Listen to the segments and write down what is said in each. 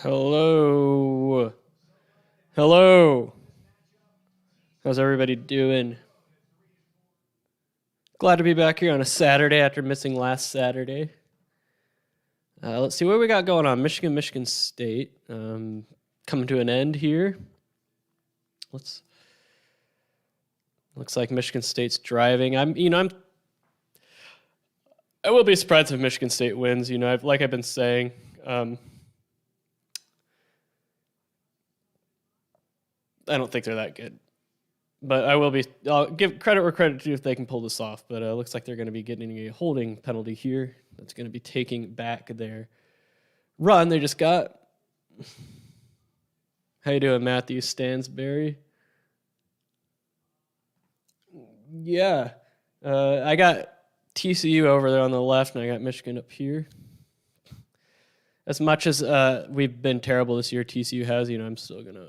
Hello. Hello. How's everybody doing? Glad to be back here on a Saturday after missing last Saturday. Let's see what we got going on. Michigan State coming to an end here. Looks like Michigan State's driving. I will be surprised if Michigan State wins. Like I've been saying. I don't think they're that good. But I'll give credit where credit's due if they can pull this off. But it looks like they're going to be getting a holding penalty here. That's going to be taking back their run they just got. How you doing, Matthew Stansberry? Yeah. I got TCU over there on the left, and I got Michigan up here. As much as we've been terrible this year, TCU has, I'm still going to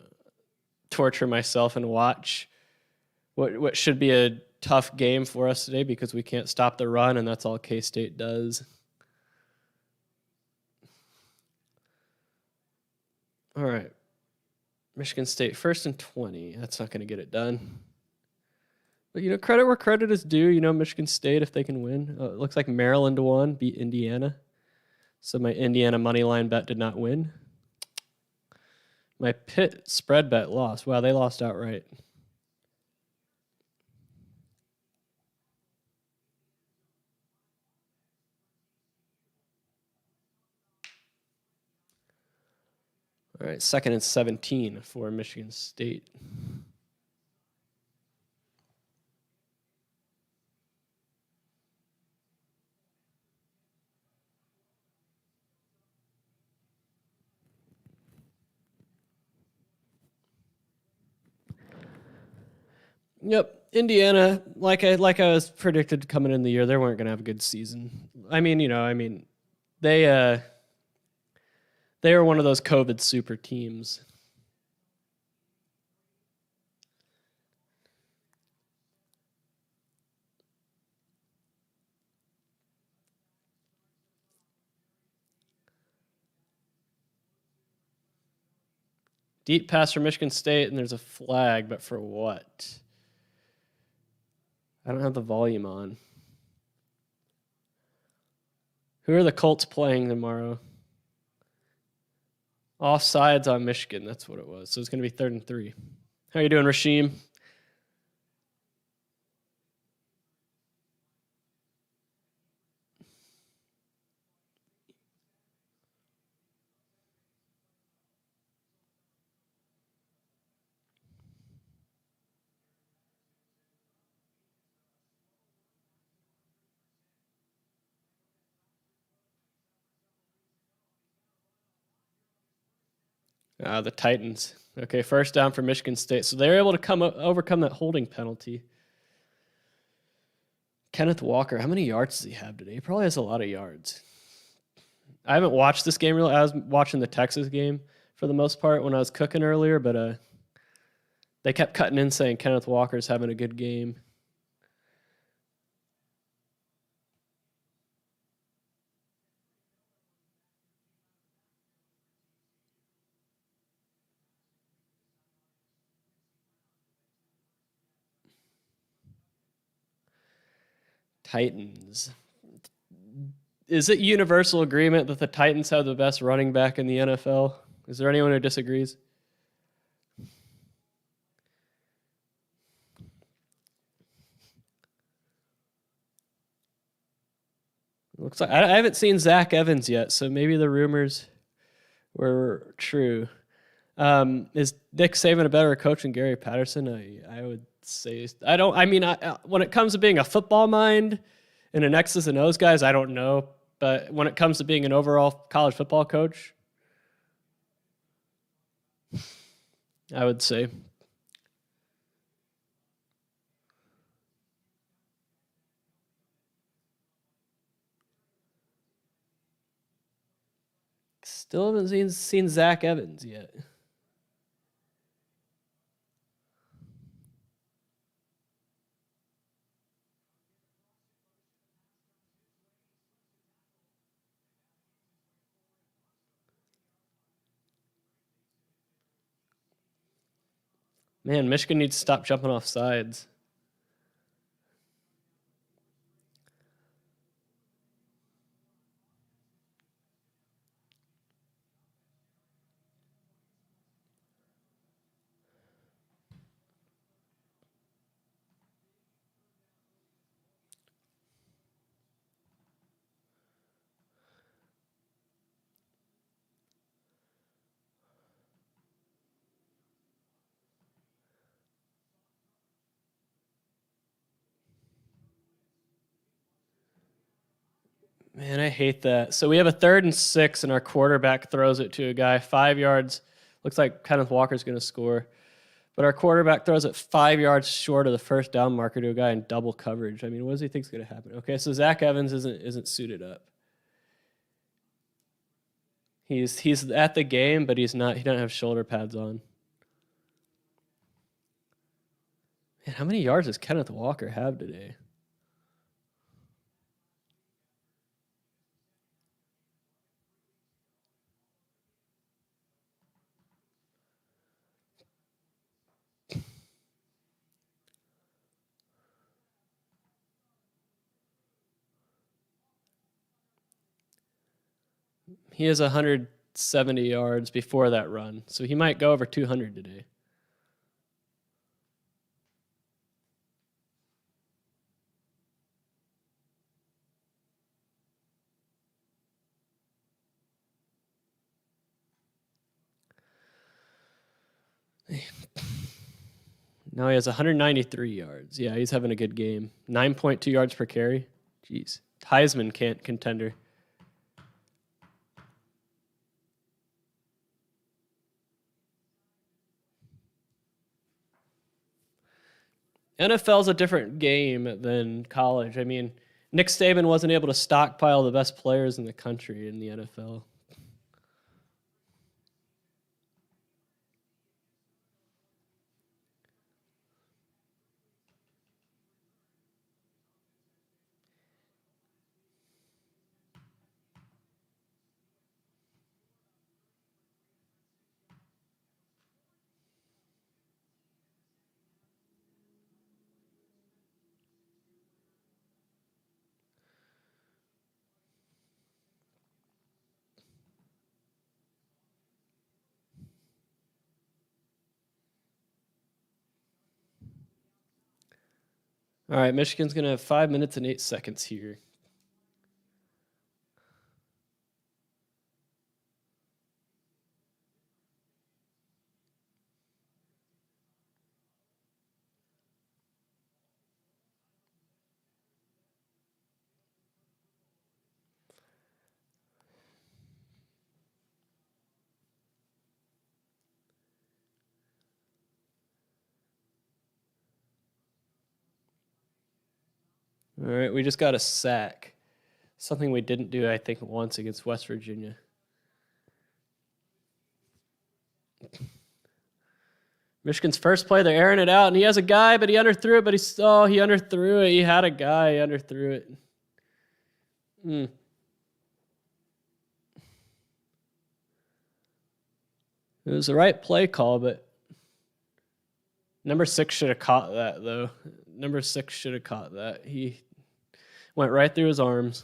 torture myself and watch what should be a tough game for us today because we can't stop the run, and that's all K-State does. All right. Michigan State, 1st and 20. That's not going to get it done. But, credit where credit is due. Michigan State, if they can win. It looks like Maryland won, beat Indiana. So my Indiana money line bet did not win. My Pitt spread bet lost. Wow, they lost outright. All right, 2nd and 17 for Michigan State. Yep, Indiana, like I was predicted coming in the year, they weren't going to have a good season. They were one of those COVID super teams. Deep pass for Michigan State, and there's a flag, but for what? I don't have the volume on. Who are the Colts playing tomorrow? Offsides on Michigan, that's what it was. So it's going to be 3rd and 3. How you doing, Rasheem? The Titans. Okay, 1st down for Michigan State. So they're able to overcome that holding penalty. Kenneth Walker, how many yards does he have today? He probably has a lot of yards. I haven't watched this game really. I was watching the Texas game for the most part when I was cooking earlier, but they kept cutting in saying Kenneth Walker's having a good game. Titans. Is it universal agreement that the Titans have the best running back in the NFL? Is there anyone who disagrees? Looks like I haven't seen Zach Evans yet, so maybe the rumors were true. Is Nick Saban a better coach than Gary Patterson? I would say I don't. I mean, when it comes to being a football mind and an X's and O's guys, I don't know. But when it comes to being an overall college football coach, I would say. Still haven't seen Zach Evans yet. Man, Michigan needs to stop jumping off sides. Man, I hate that. So we have a 3rd and 6, and our quarterback throws it to a guy 5 yards. Looks like Kenneth Walker's going to score. But our quarterback throws it 5 yards short of the first down marker to a guy in double coverage. I mean, what does he think is going to happen? Okay, so Zach Evans isn't suited up. He's at the game, but he's not. He doesn't have shoulder pads on. Man, how many yards does Kenneth Walker have today? He has 170 yards before that run, so he might go over 200 today. Now he has 193 yards. Yeah, he's having a good game. 9.2 yards per carry. Jeez. Heisman can't contender. NFL's a different game than college. I mean, Nick Saban wasn't able to stockpile the best players in the country in the NFL. All right, Michigan's going to have 5 minutes and 8 seconds here. All right, we just got a sack. Something we didn't do, I think, once against West Virginia. Michigan's first play, they're airing it out, and he has a guy, but he underthrew it, but he underthrew it. He had a guy, he underthrew it. It was the right play call, but number 6 should have caught that, though. Number 6 should have caught that. He went right through his arms.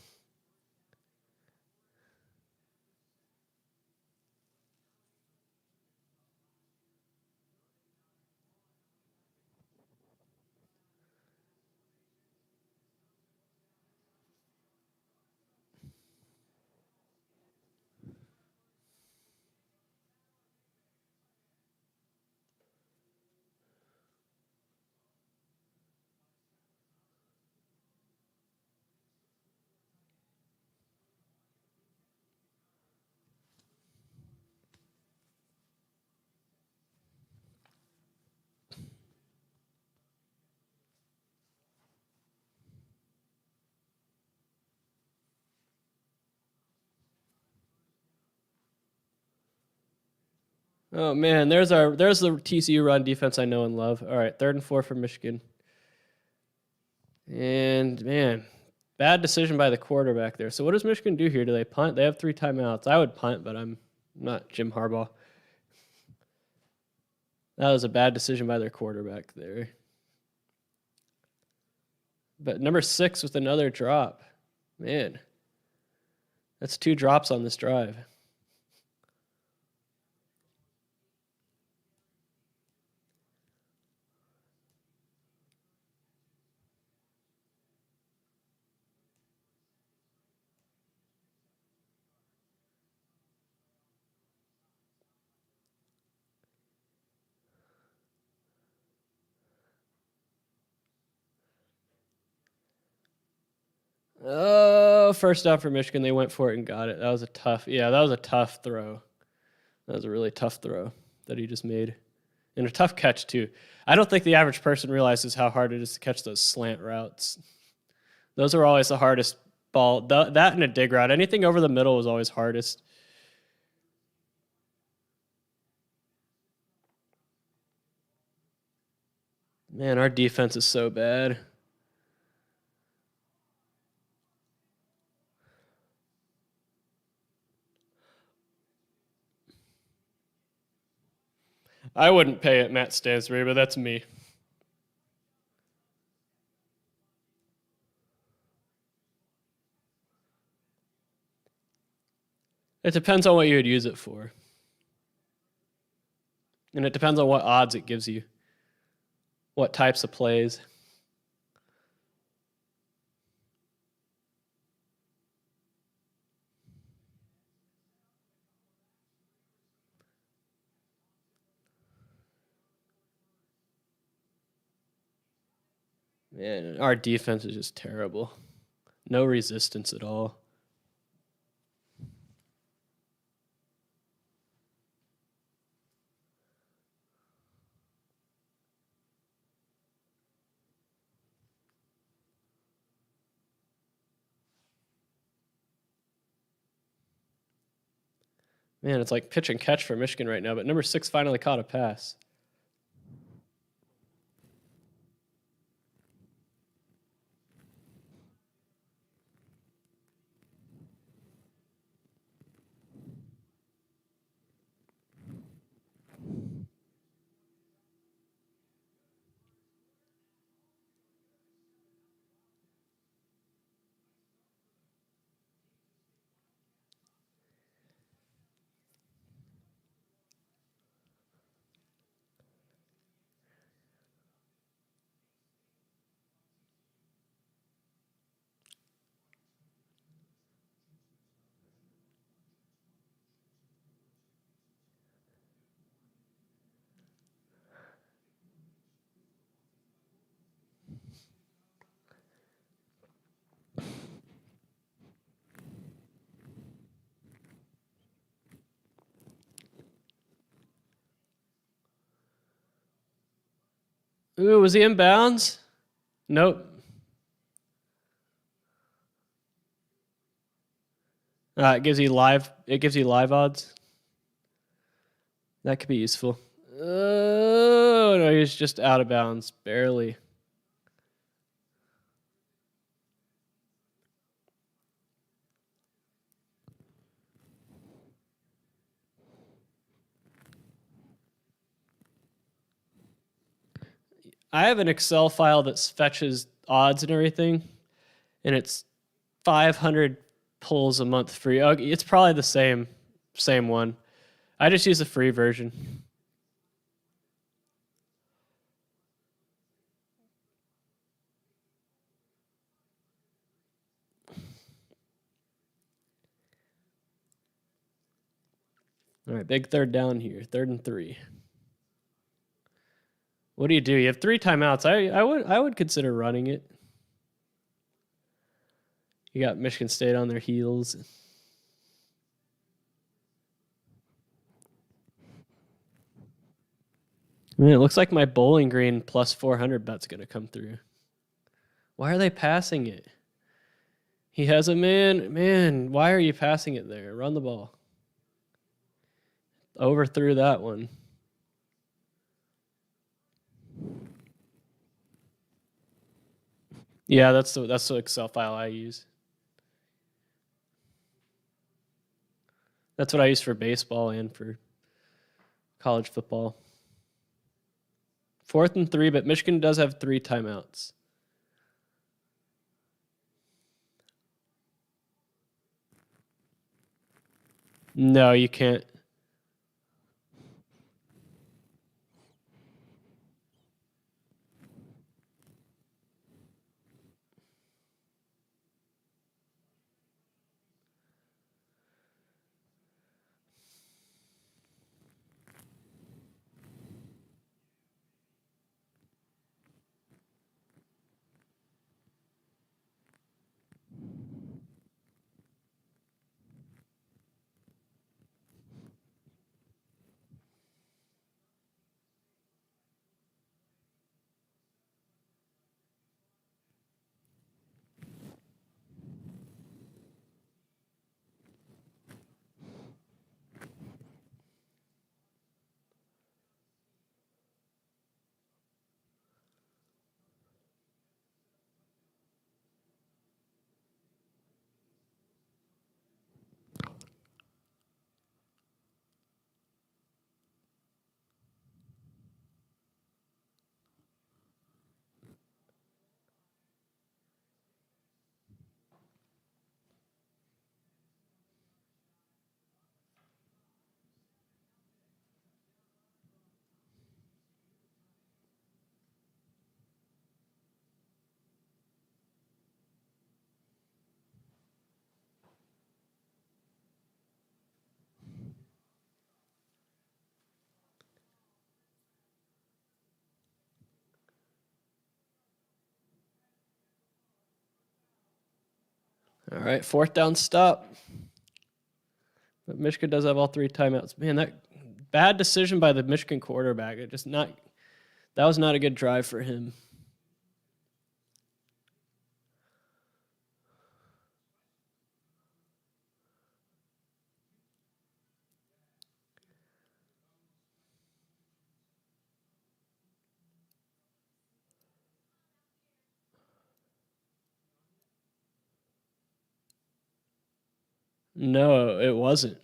Oh man, there's the TCU run defense I know and love. All right, 3rd and 4 for Michigan. And man, bad decision by the quarterback there. So what does Michigan do here? Do they punt? They have 3 timeouts. I would punt, but I'm not Jim Harbaugh. That was a bad decision by their quarterback there. But number 6 with another drop. Man, that's 2 drops on this drive. Oh, first down for Michigan. They went for it and got it. That was a tough throw. That was a really tough throw that he just made. And a tough catch, too. I don't think the average person realizes how hard it is to catch those slant routes. Those are always the hardest ball. That and a dig route. Anything over the middle was always hardest. Man, our defense is so bad. I wouldn't pay it Matt Stansbury, but that's me. It depends on what you would use it for. And it depends on what odds it gives you. What types of plays. Man, our defense is just terrible. No resistance at all. Man, it's like pitch and catch for Michigan right now, but number 6 finally caught a pass. Ooh, was he in bounds? Nope. It gives you live odds. That could be useful. Oh, no, he's just out of bounds, barely. I have an Excel file that fetches odds and everything, and it's 500 pulls a month free. Oh, it's probably the same one. I just use the free version. All right, big third down here, 3rd and 3. What do? You have 3 timeouts. I would consider running it. You got Michigan State on their heels. I mean, it looks like my Bowling Green plus 400 bet's going to come through. Why are they passing it? He has a man. Man, why are you passing it there? Run the ball. Overthrew that one. Yeah, that's the Excel file I use. That's what I use for baseball and for college football. 4th and 3, but Michigan does have 3 timeouts. No, you can't. All right, 4th down stop. But Michigan does have all 3 timeouts. Man, that bad decision by the Michigan quarterback. That was not a good drive for him. No, it wasn't.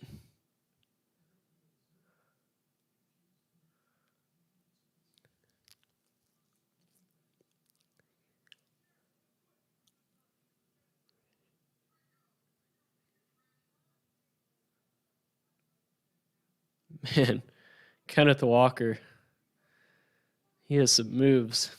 Man, Kenneth Walker. He has some moves.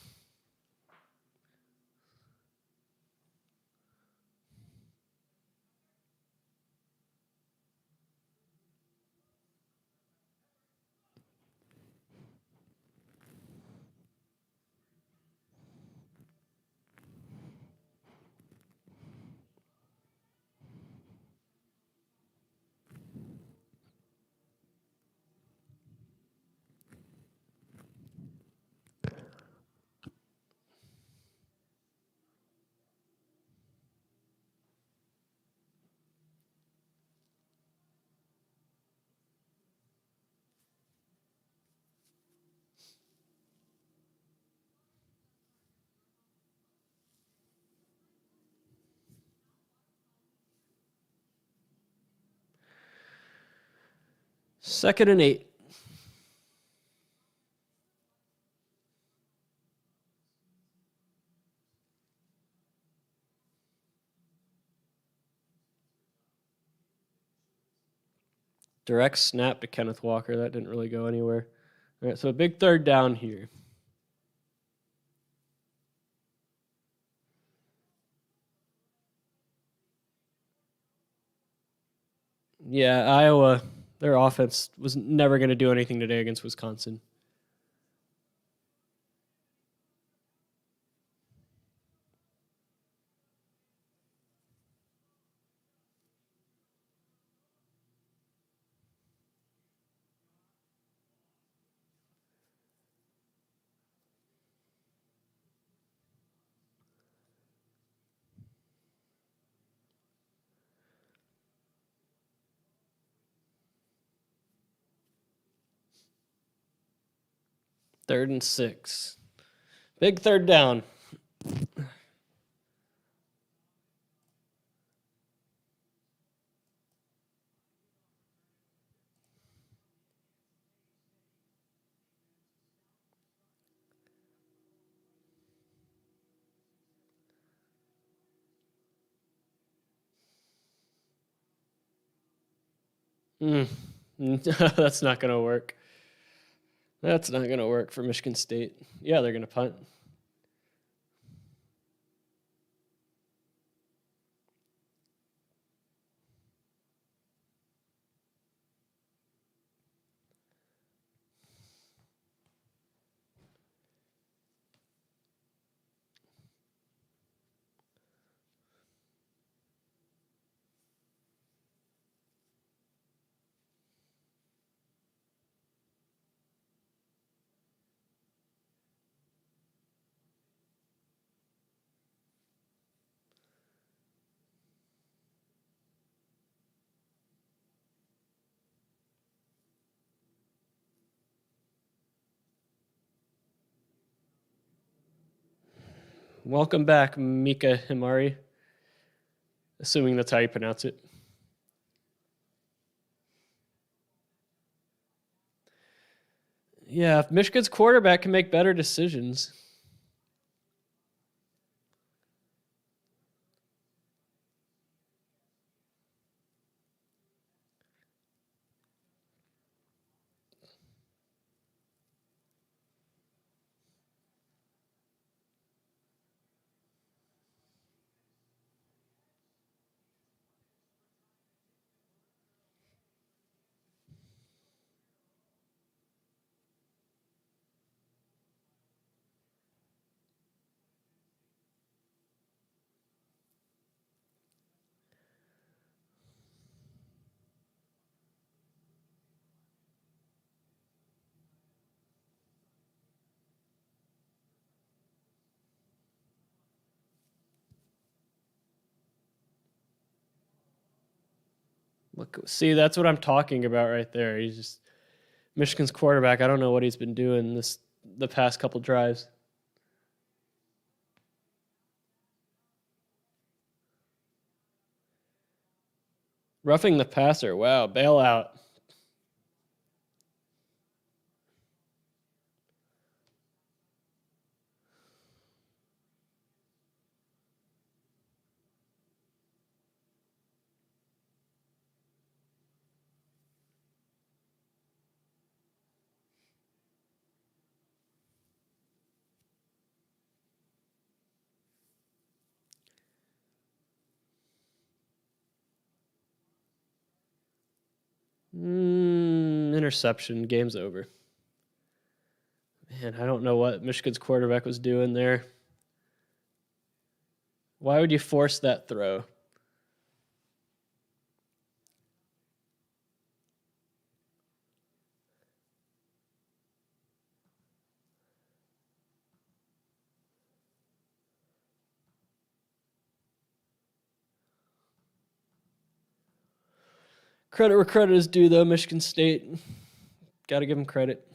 Second and 8. Direct snap to Kenneth Walker. That didn't really go anywhere. All right, so a big 3rd down here. Yeah, Iowa, their offense was never going to do anything today against Wisconsin. Third and 6. Big 3rd down. That's not going to work. That's not going to work for Michigan State. Yeah, they're going to punt. Welcome back, Mika Himari. Assuming that's how you pronounce it. Yeah, if Michigan's quarterback can make better decisions. Look, see, that's what I'm talking about right there. He's just Michigan's quarterback. I don't know what he's been doing the past couple drives. Roughing the passer. Wow, bailout. Interception. Game's over. Man, I don't know what Michigan's quarterback was doing there. Why would you force that throw? Credit where credit is due, though. Michigan State. Got to give them credit.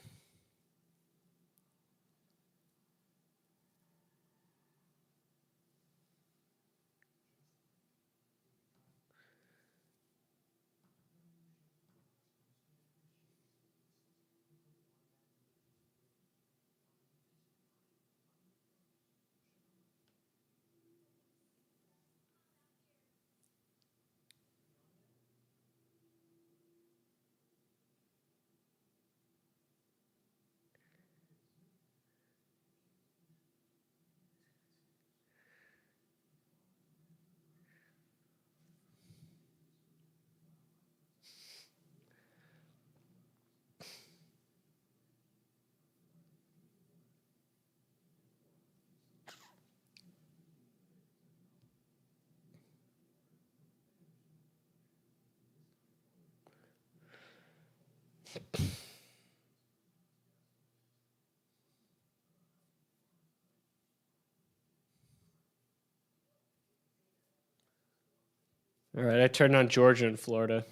All right, I turned on Georgia and Florida.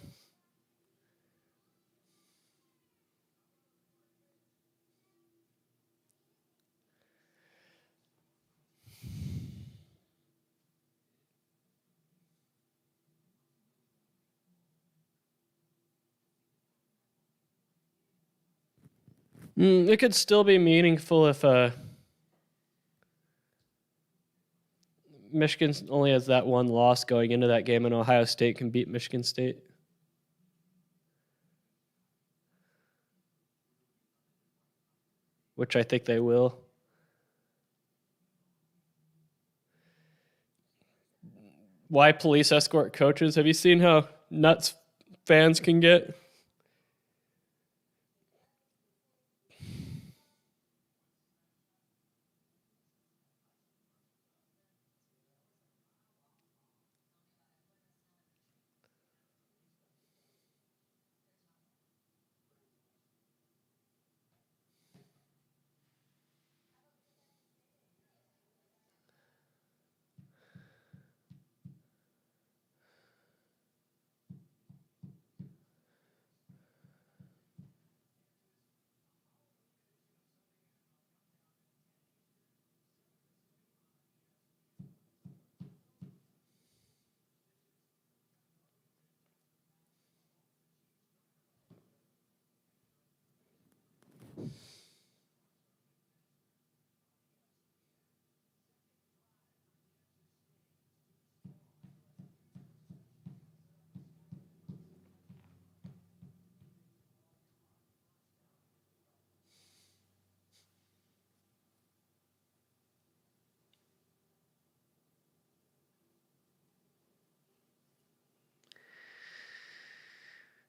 It could still be meaningful if Michigan only has that one loss going into that game, and Ohio State can beat Michigan State. which I think they will. Why police escort coaches? Have you seen how nuts fans can get?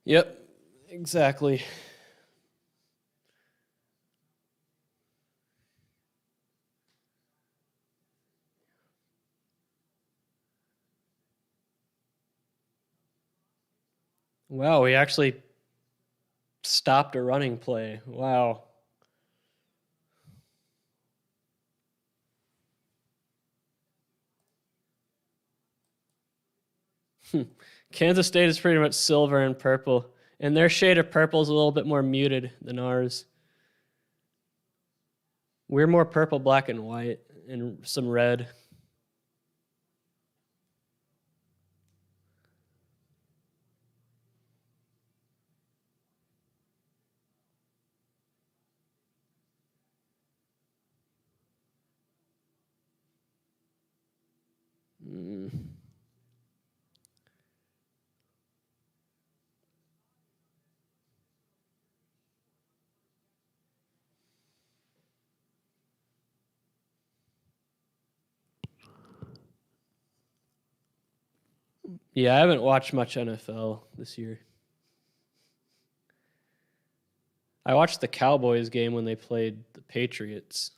Yep, exactly. Wow, we actually stopped a running play. Wow. Kansas State is pretty much silver and purple, and their shade of purple is a little bit more muted than ours. We're more purple, black, and white, and some red. Mm. Yeah, I haven't watched much NFL this year. I watched the Cowboys game when they played the Patriots.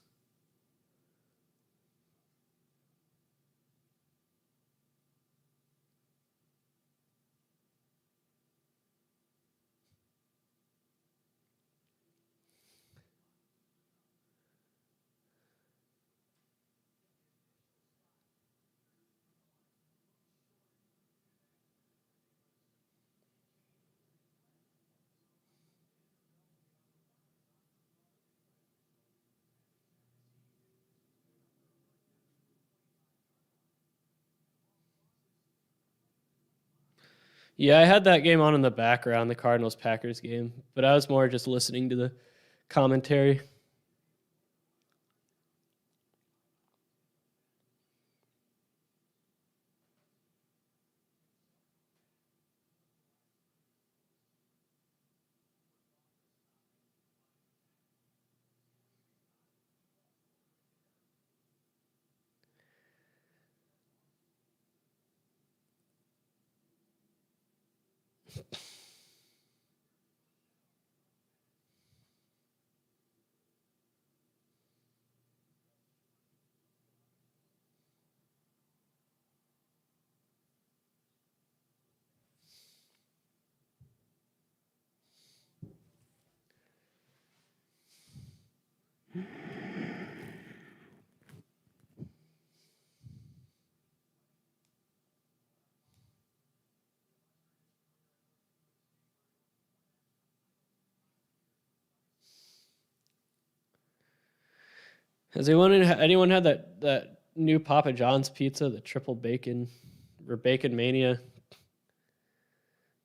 Yeah, I had that game on in the background, the Cardinals Packers game, but I was more just listening to the commentary. Has anyone had that new Papa John's pizza, the triple bacon or bacon mania?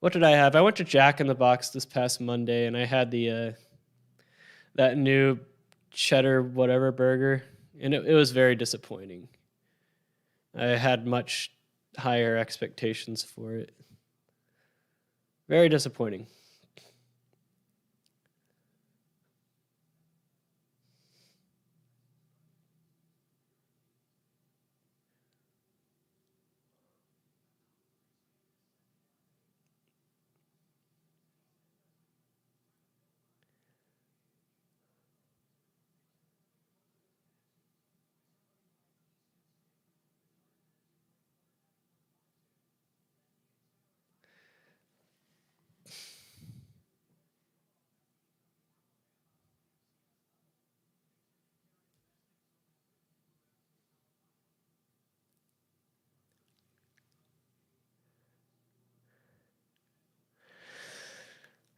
What did I have? I went to Jack in the Box this past Monday, and I had the that new cheddar whatever burger, and it was very disappointing. I had much higher expectations for it. Very disappointing.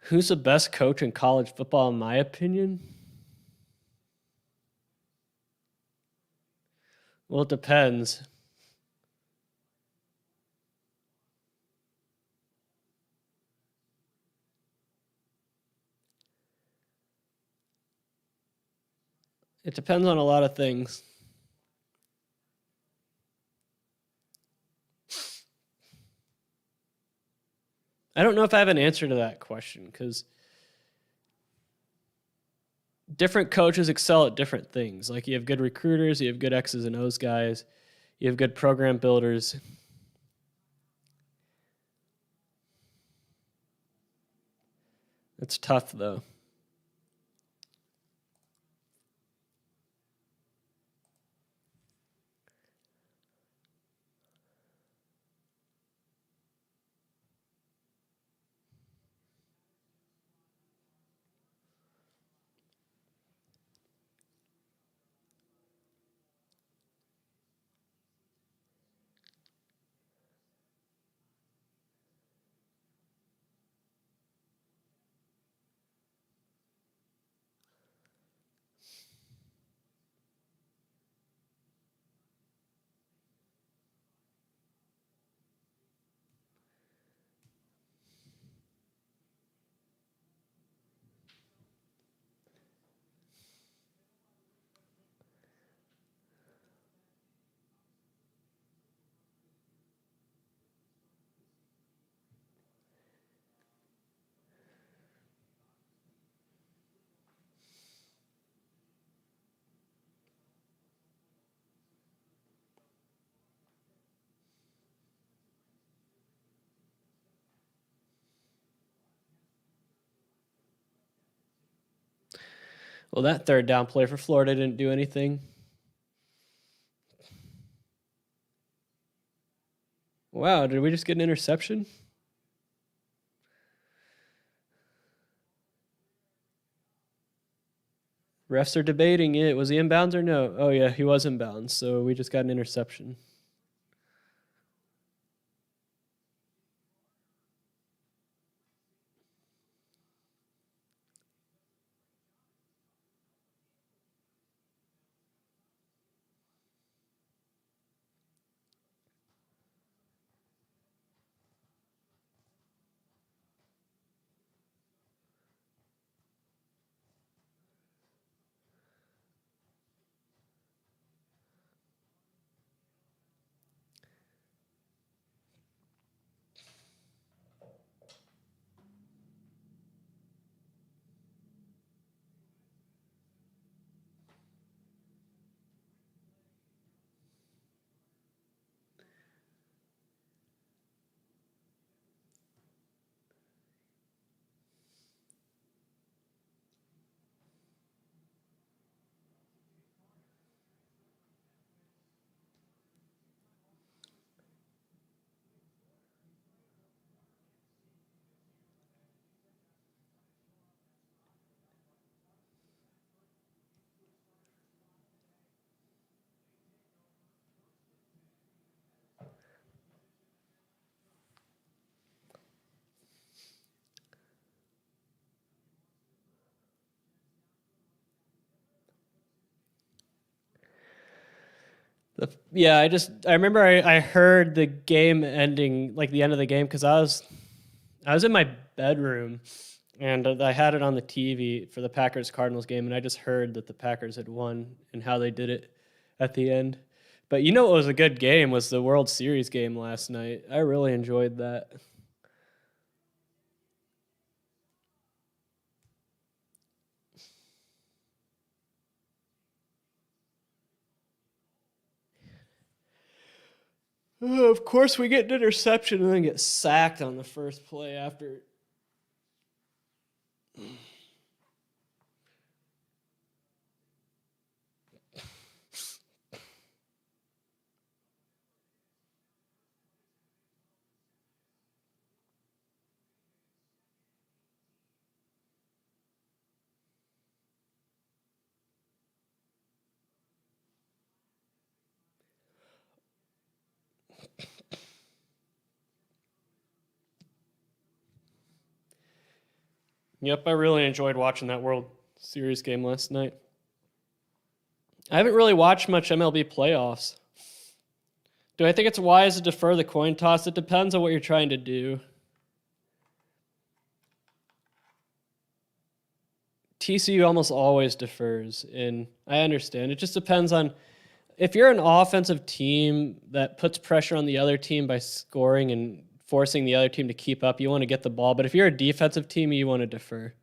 Who's the best coach in college football, in my opinion? Well, it depends. It depends on a lot of things. I don't know if I have an answer to that question because different coaches excel at different things. Like you have good recruiters, you have good X's and O's guys, you have good program builders. It's tough though. Well, that third down play for Florida didn't do anything. Wow, did we just get an interception? Refs are debating it. Was he inbounds or no? Oh, yeah, he was inbounds. So we just got an interception. Yeah, I remember I heard the game ending, like the end of the game, because I was in my bedroom and I had it on the TV for the Packers Cardinals game, and I just heard that the Packers had won and how they did it at the end. But you know what was a good game was the World Series game last night. I really enjoyed that. Of course, we get an interception and then get sacked on the first play after. Yep, I really enjoyed watching that World Series game last night. I haven't really watched much MLB playoffs. Do I think it's wise to defer the coin toss? It depends on what you're trying to do. TCU almost always defers, and I understand. It just depends on if you're an offensive team that puts pressure on the other team by scoring and forcing the other team to keep up, you want to get the ball. But if you're a defensive team, you want to defer.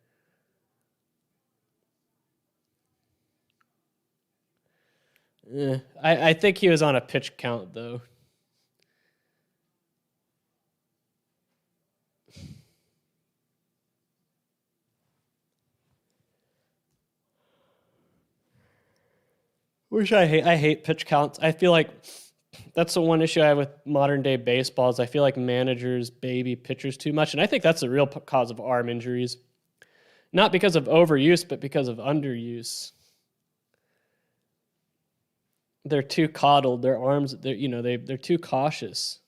I think he was on a pitch count, though. I hate pitch counts. I feel like that's the one issue I have with modern day baseball is I feel like managers baby pitchers too much, and I think that's the real cause of arm injuries. Not because of overuse, but because of underuse. They're too coddled. Their arms, they're too cautious.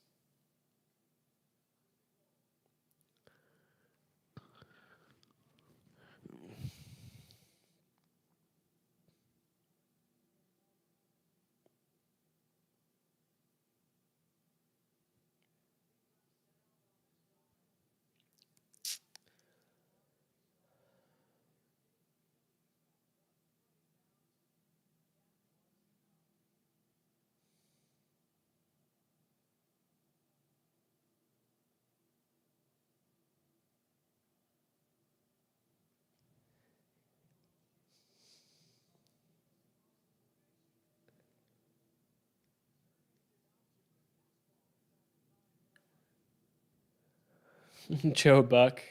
Joe Buck.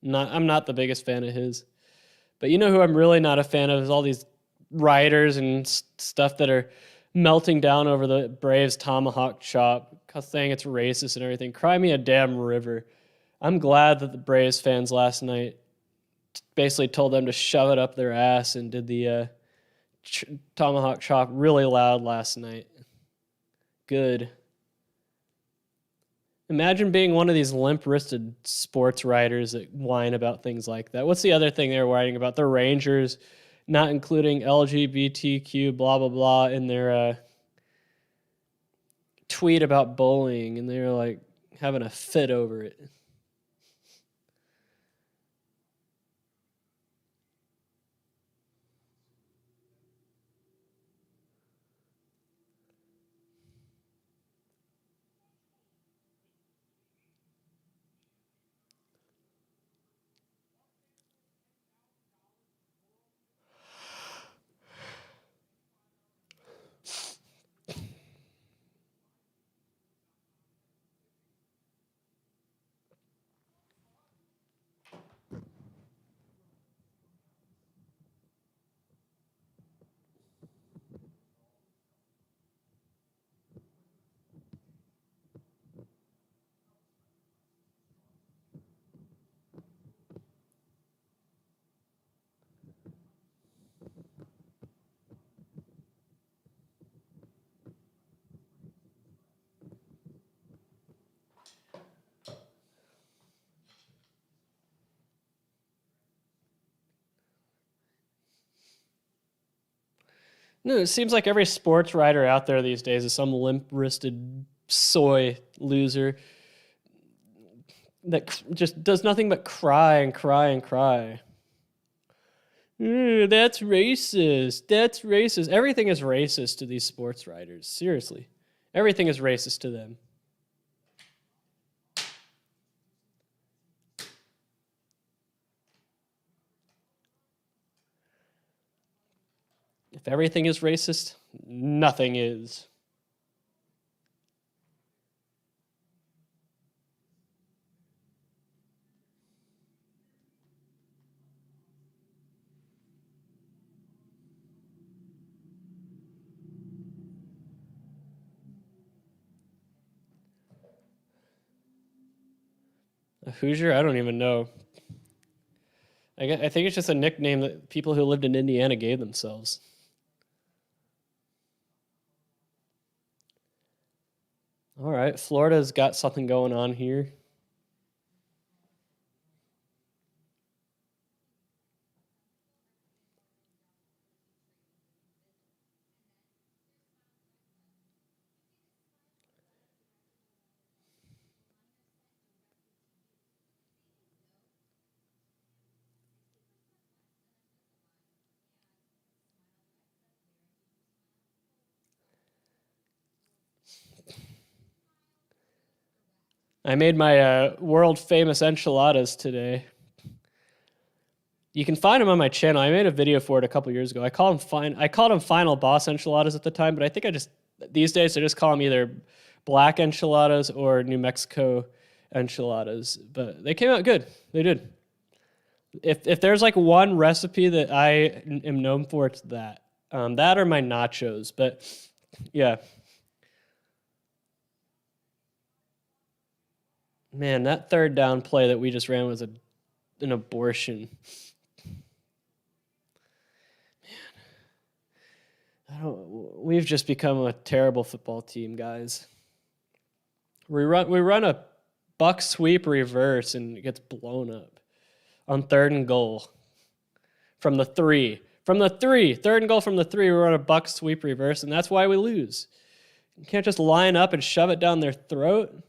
I'm not the biggest fan of his. But you know who I'm really not a fan of is all these writers and stuff that are melting down over the Braves tomahawk chop, saying it's racist and everything. Cry me a damn river. I'm glad that the Braves fans last night basically told them to shove it up their ass and did the tomahawk chop really loud last night. Good. Imagine being one of these limp-wristed sports writers that whine about things like that. What's the other thing they were writing about? The Rangers not including LGBTQ blah blah blah in their tweet about bullying, and they were like having a fit over it. No, it seems like every sports writer out there these days is some limp-wristed soy loser that just does nothing but cry and cry and cry. That's racist. That's racist. Everything is racist to these sports writers. Seriously. Everything is racist to them. If everything is racist, nothing is. A Hoosier? I don't even know. I think it's just a nickname that people who lived in Indiana gave themselves. All right, Florida's got something going on here. I made my world famous enchiladas today. You can find them on my channel. I made a video for it a couple years ago. I called them Final Boss enchiladas at the time, but I think these days I just call them either black enchiladas or New Mexico enchiladas. But they came out good. They did. If there's like one recipe that I am known for, it's that. That or my nachos. But yeah. Man, that third down play that we just ran was an abortion. We've just become a terrible football team, guys. We run a buck sweep reverse and it gets blown up on 3rd and goal from the 3. From the 3, 3rd and goal from the 3, we run a buck sweep reverse, and that's why we lose. You can't just line up and shove it down their throat.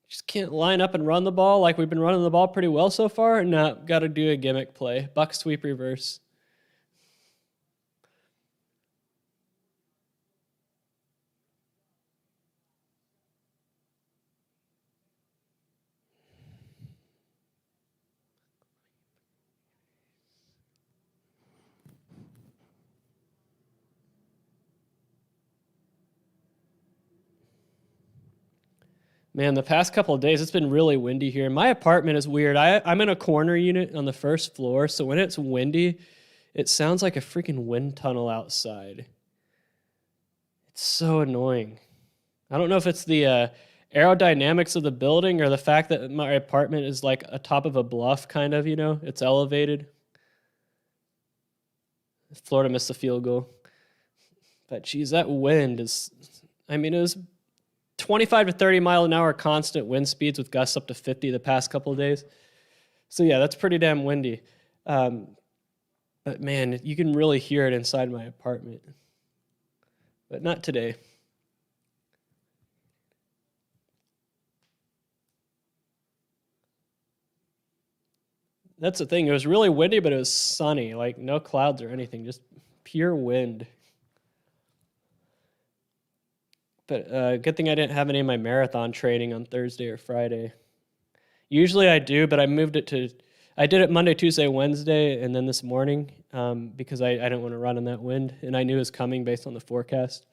Just can't line up and run the ball like we've been running the ball pretty well so far. No, got to do a gimmick play. Buck sweep reverse. Man, the past couple of days, it's been really windy here. My apartment is weird. I'm in a corner unit on the first floor, so when it's windy, it sounds like a freaking wind tunnel outside. It's so annoying. I don't know if it's the aerodynamics of the building or the fact that my apartment is like atop of a bluff, kind of, it's elevated. Florida missed the field goal. But geez, that wind is, it was 25 to 30 mile an hour constant wind speeds with gusts up to 50 the past couple of days. So yeah, that's pretty damn windy. But man, you can really hear it inside my apartment. But not today. That's the thing. It was really windy, but it was sunny. Like no clouds or anything, just pure wind. But good thing I didn't have any of my marathon training on Thursday or Friday. Usually I do, but I did it Monday, Tuesday, Wednesday, and then this morning because I didn't want to run in that wind, and I knew it was coming based on the forecast.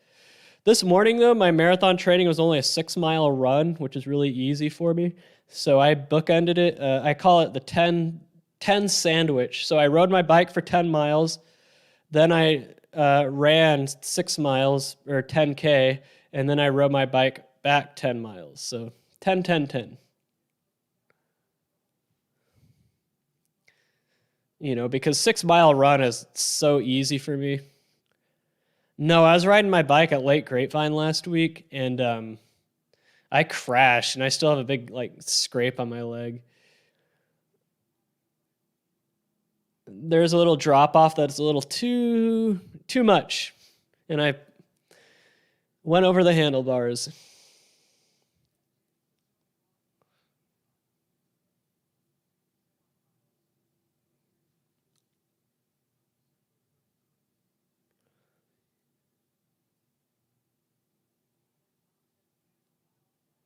This morning, though, my marathon training was only a 6-mile run, which is really easy for me. So I bookended it. I call it the 10 sandwich. So I rode my bike for 10 miles. Then I ran 6 miles, or 10K, and then I rode my bike back 10 miles. So 10, 10, 10. Because 6-mile run is so easy for me. No, I was riding my bike at Lake Grapevine last week, and I crashed, and I still have a big scrape on my leg. There's a little drop off that's a little too much, and I went over the handlebars.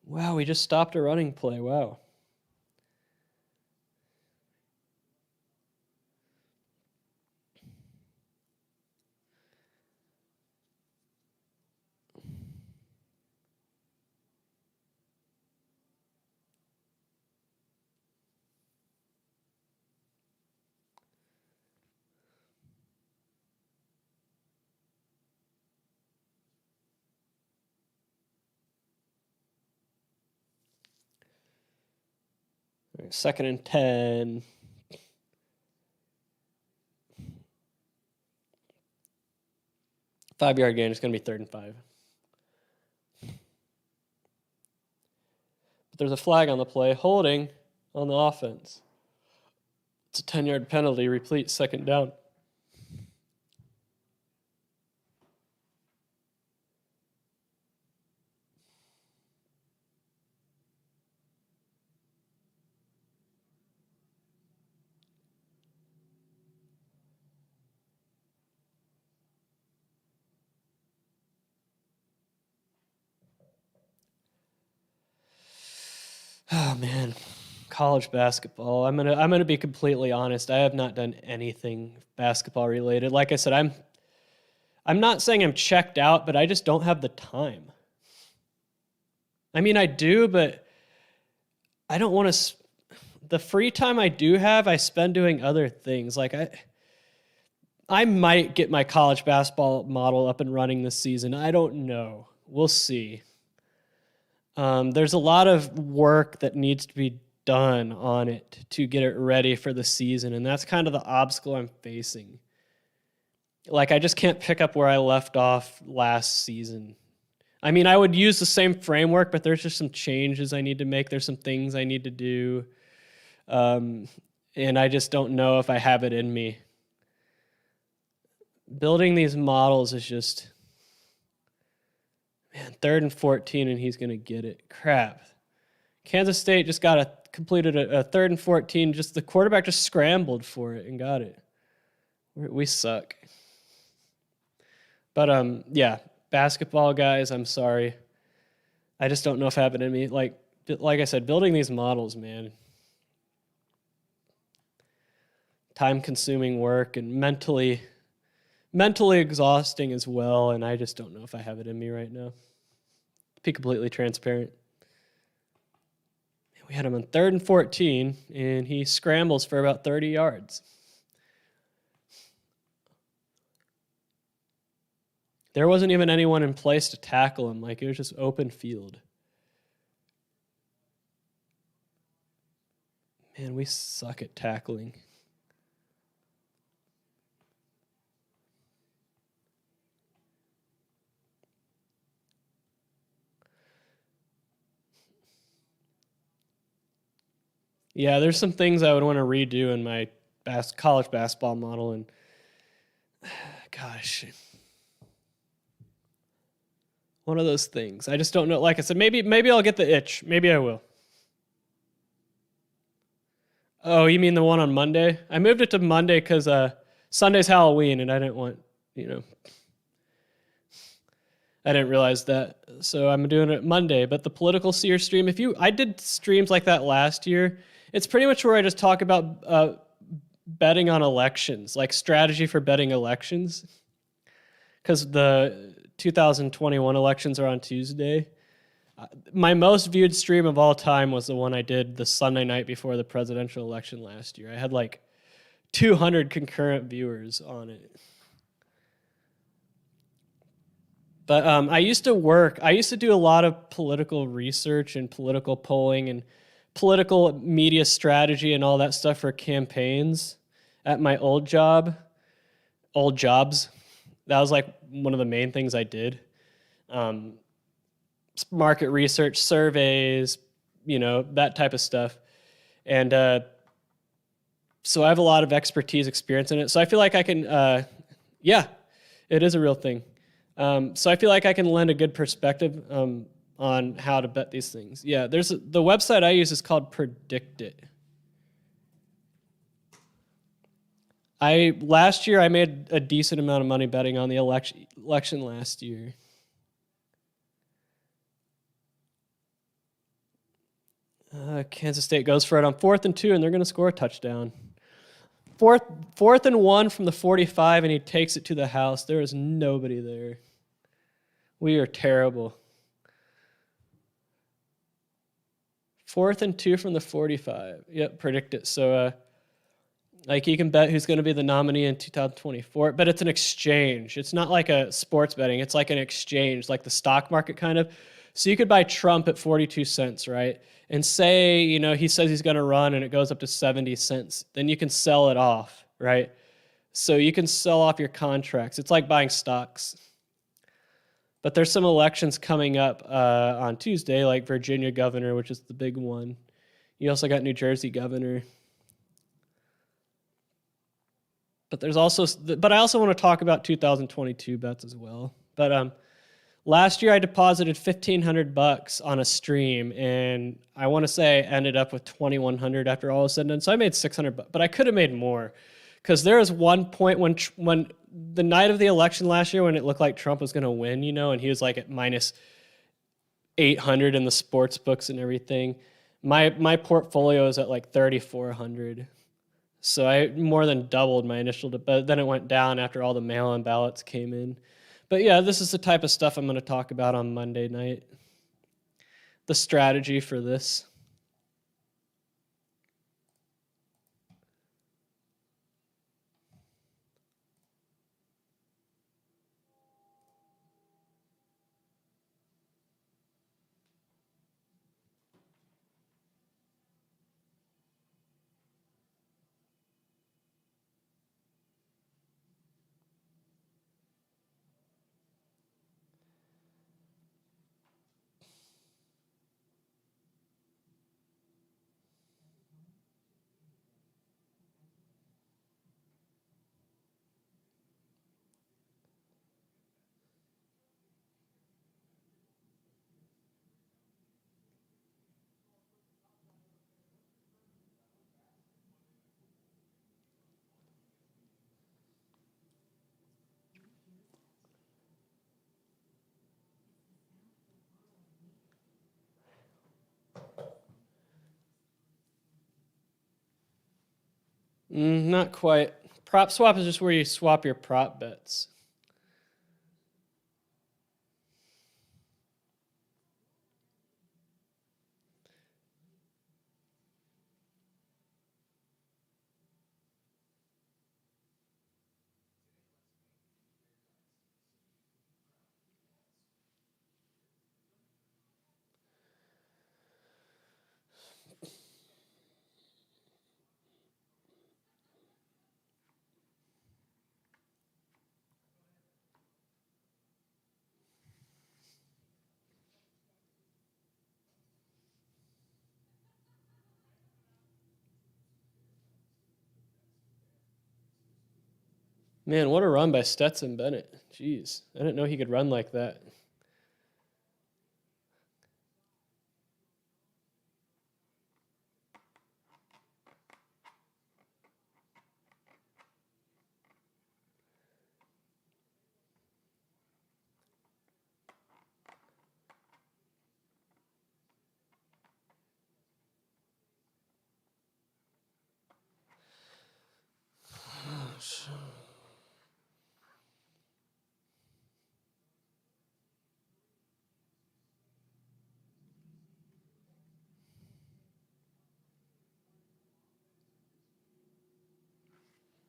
Wow, we just stopped a running play. Wow. All right, 2nd and 10. Five-yard gain. It's going to be 3rd and 5. But there's a flag on the play. Holding on the offense. It's a 10-yard penalty. Replete 2nd down. Oh man, college basketball. I'm gonna be completely honest. I have not done anything basketball related. Like I said, I'm not saying I'm checked out, but I just don't have the time. I mean, I do, but I don't want to. The free time I do have, I spend doing other things. Like I might get my college basketball model up and running this season. I don't know. We'll see. There's a lot of work that needs to be done on it to get it ready for the season, and that's kind of the obstacle I'm facing. Like, I just can't pick up where I left off last season. I mean, I would use the same framework, but there's just some changes I need to make. There's some things I need to do, and I just don't know if I have it in me. Building these models is just, man, 3rd and 14, and he's going to get it. Crap. Kansas State just completed a 3rd and 14. Just the quarterback just scrambled for it and got it. We suck. But yeah, basketball guys, I'm sorry. I just don't know if I have it in me. Like I said, building these models, man. Time-consuming work and mentally exhausting as well, and I just don't know if I have it in me right now. To be completely transparent. We had him on 3rd and 14, and he scrambles for about 30 yards. There wasn't even anyone in place to tackle him. Like, it was just open field. Man, we suck at tackling. Yeah, there's some things I would want to redo in my college basketball model, and gosh, one of those things. I just don't know. Like I said, maybe I'll get the itch. Maybe I will. Oh, you mean the one on Monday? I moved it to Monday because Sunday's Halloween, and I didn't want, I didn't realize that. So I'm doing it Monday. But the political seer stream, I did streams like that last year. It's pretty much where I just talk about betting on elections, like strategy for betting elections. Because the 2021 elections are on Tuesday. My most viewed stream of all time was the one I did the Sunday night before the presidential election last year. I had like 200 concurrent viewers on it. But I used to do a lot of political research and political polling and political media strategy and all that stuff for campaigns at my old jobs. That was like one of the main things I did. Market research, surveys, that type of stuff. And so I have a lot of experience in it. So I feel like I can, it is a real thing. So I feel like I can lend a good perspective on how to bet these things. Yeah, the website I use is called Predict It. Last year I made a decent amount of money betting on the election last year. Kansas State goes for it on 4th and 2, and they're going to score a touchdown. Fourth and 1 from the 45, and he takes it to the house. There is nobody there. We are terrible. 4th and 2 from the 45. Yep, Predict It. So, you can bet who's going to be the nominee in 2024, but it's an exchange. It's not like a sports betting. It's like an exchange, like the stock market kind of. So you could buy Trump at 42 cents, right? And say, he says he's going to run and it goes up to 70 cents. Then you can sell it off, right? So you can sell off your contracts. It's like buying stocks. But there's some elections coming up on Tuesday, like Virginia governor, which is the big one. You also got New Jersey governor. But I also want to talk about 2022 bets as well. But last year I deposited $1,500 on a stream, and I want to say I ended up with $2,100 after all was said and done. So I made $600, but I could have made more, because there was one point when the night of the election last year when it looked like Trump was going to win, and he was like at minus 800 in the sports books and everything. My portfolio is at like 3,400. So I more than doubled my initial, but then it went down after all the mail-in ballots came in. But yeah, this is the type of stuff I'm going to talk about on Monday night. The strategy for this. Not quite. Prop swap is just where you swap your prop bets. Man, what a run by Stetson Bennett. Jeez, I didn't know he could run like that.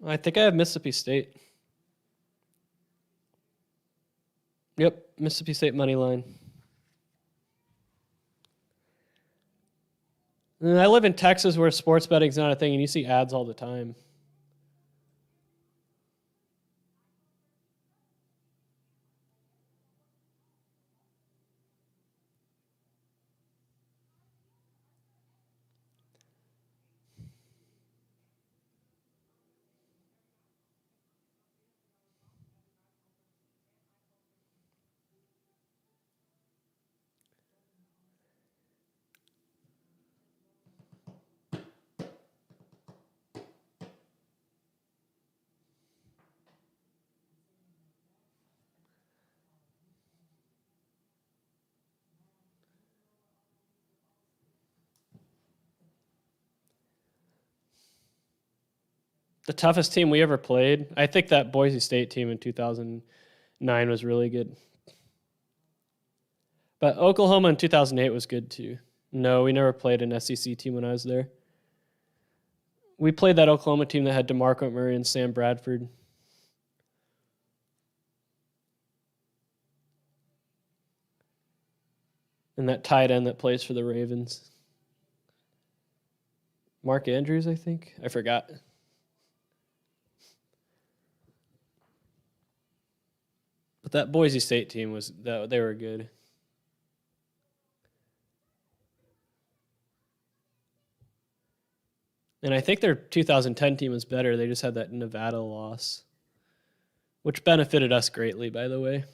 I think I have Mississippi State. Yep, Mississippi State money line. And I live in Texas where sports betting's not a thing, and you see ads all the time. The toughest team we ever played, I think that Boise State team in 2009 was really good. But Oklahoma in 2008 was good too. No, we never played an SEC team when I was there. We played that Oklahoma team that had DeMarco Murray and Sam Bradford. And that tight end that plays for the Ravens. Mark Andrews, I think. I forgot. But that Boise State team they were good. And I think their 2010 team was better. They just had that Nevada loss, which benefited us greatly, by the way.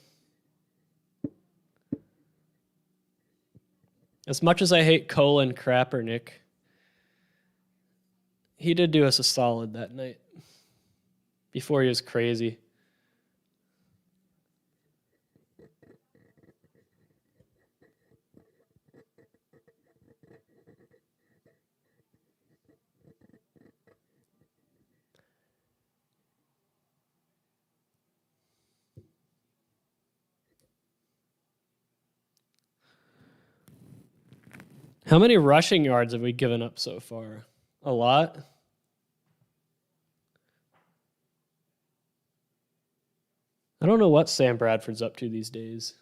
As much as I hate Colin Kaepernick, he did do us a solid that night before he was crazy. How many rushing yards have we given up so far? A lot? I don't know what Sam Bradford's up to these days.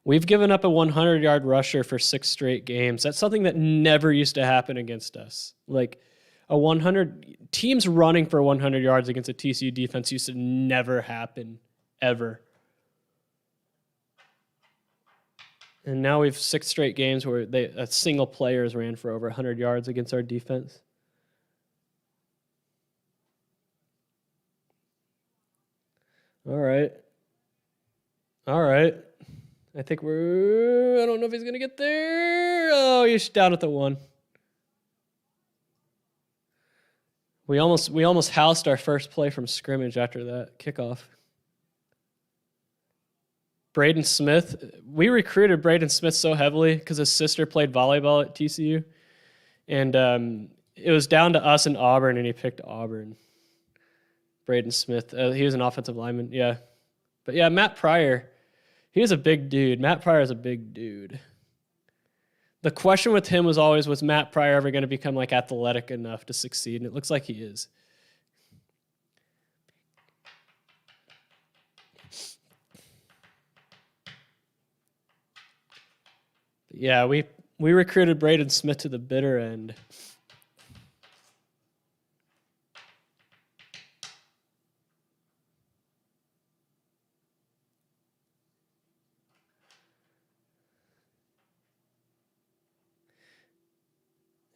We've given up a 100-yard rusher for 6 straight games. That's something that never used to happen against us. Like a 100 teams running for 100 yards against a TCU defense used to never happen ever. And now we've 6 straight games where a single player has ran for over 100 yards against our defense. All right. I think I don't know if he's going to get there. Oh, he's down at the 1. We almost housed our first play from scrimmage after that kickoff. Braden Smith. We recruited Braden Smith so heavily because his sister played volleyball at TCU. And it was down to us and Auburn, and he picked Auburn. Braden Smith. He was an offensive lineman, yeah. But yeah, Matt Pryor, he was a big dude. Matt Pryor is a big dude. The question with him was always, was Matt Pryor ever going to become like athletic enough to succeed? And it looks like he is. Yeah, we recruited Braden Smith to the bitter end.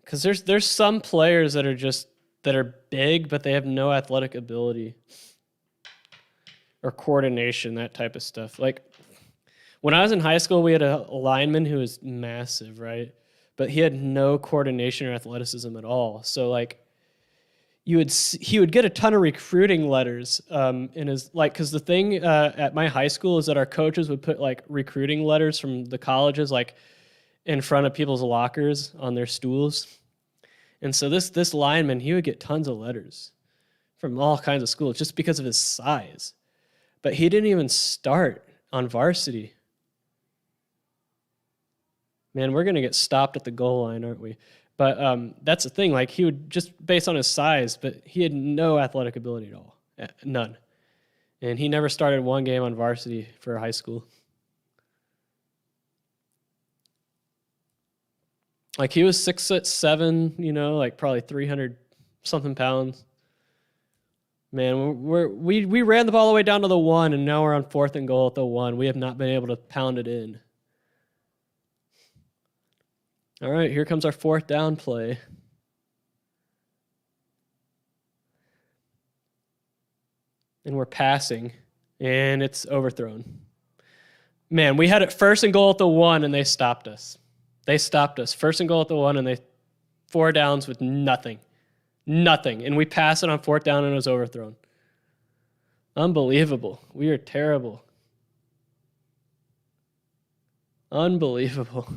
Because there's some players that are big, but they have no athletic ability or coordination, that type of stuff. Like when I was in high school, we had a lineman who was massive, right? But he had no coordination or athleticism at all. So like he would get a ton of recruiting letters in his, like, because the thing at my high school is that our coaches would put like recruiting letters from the colleges like in front of people's lockers on their stools. And so this lineman, he would get tons of letters from all kinds of schools just because of his size. But he didn't even start on varsity. Man, we're going to get stopped at the goal line, aren't we? But that's the thing. Like, he would just based on his size, but he had no athletic ability at all. None. And he never started one game on varsity for high school. Like, he was 6'7", you know, like probably 300-something pounds. Man, we ran the ball all the way down to the 1, and now we're on 4th and goal at the 1. We have not been able to pound it in. All right, here comes our 4th down play. And we're passing, and it's overthrown. Man, we had it 1st and goal at the 1, and they stopped us. They stopped us. 1st and goal at the 1, and 4 downs with nothing. Nothing. And we passed it on 4th down, and it was overthrown. Unbelievable. We are terrible. Unbelievable.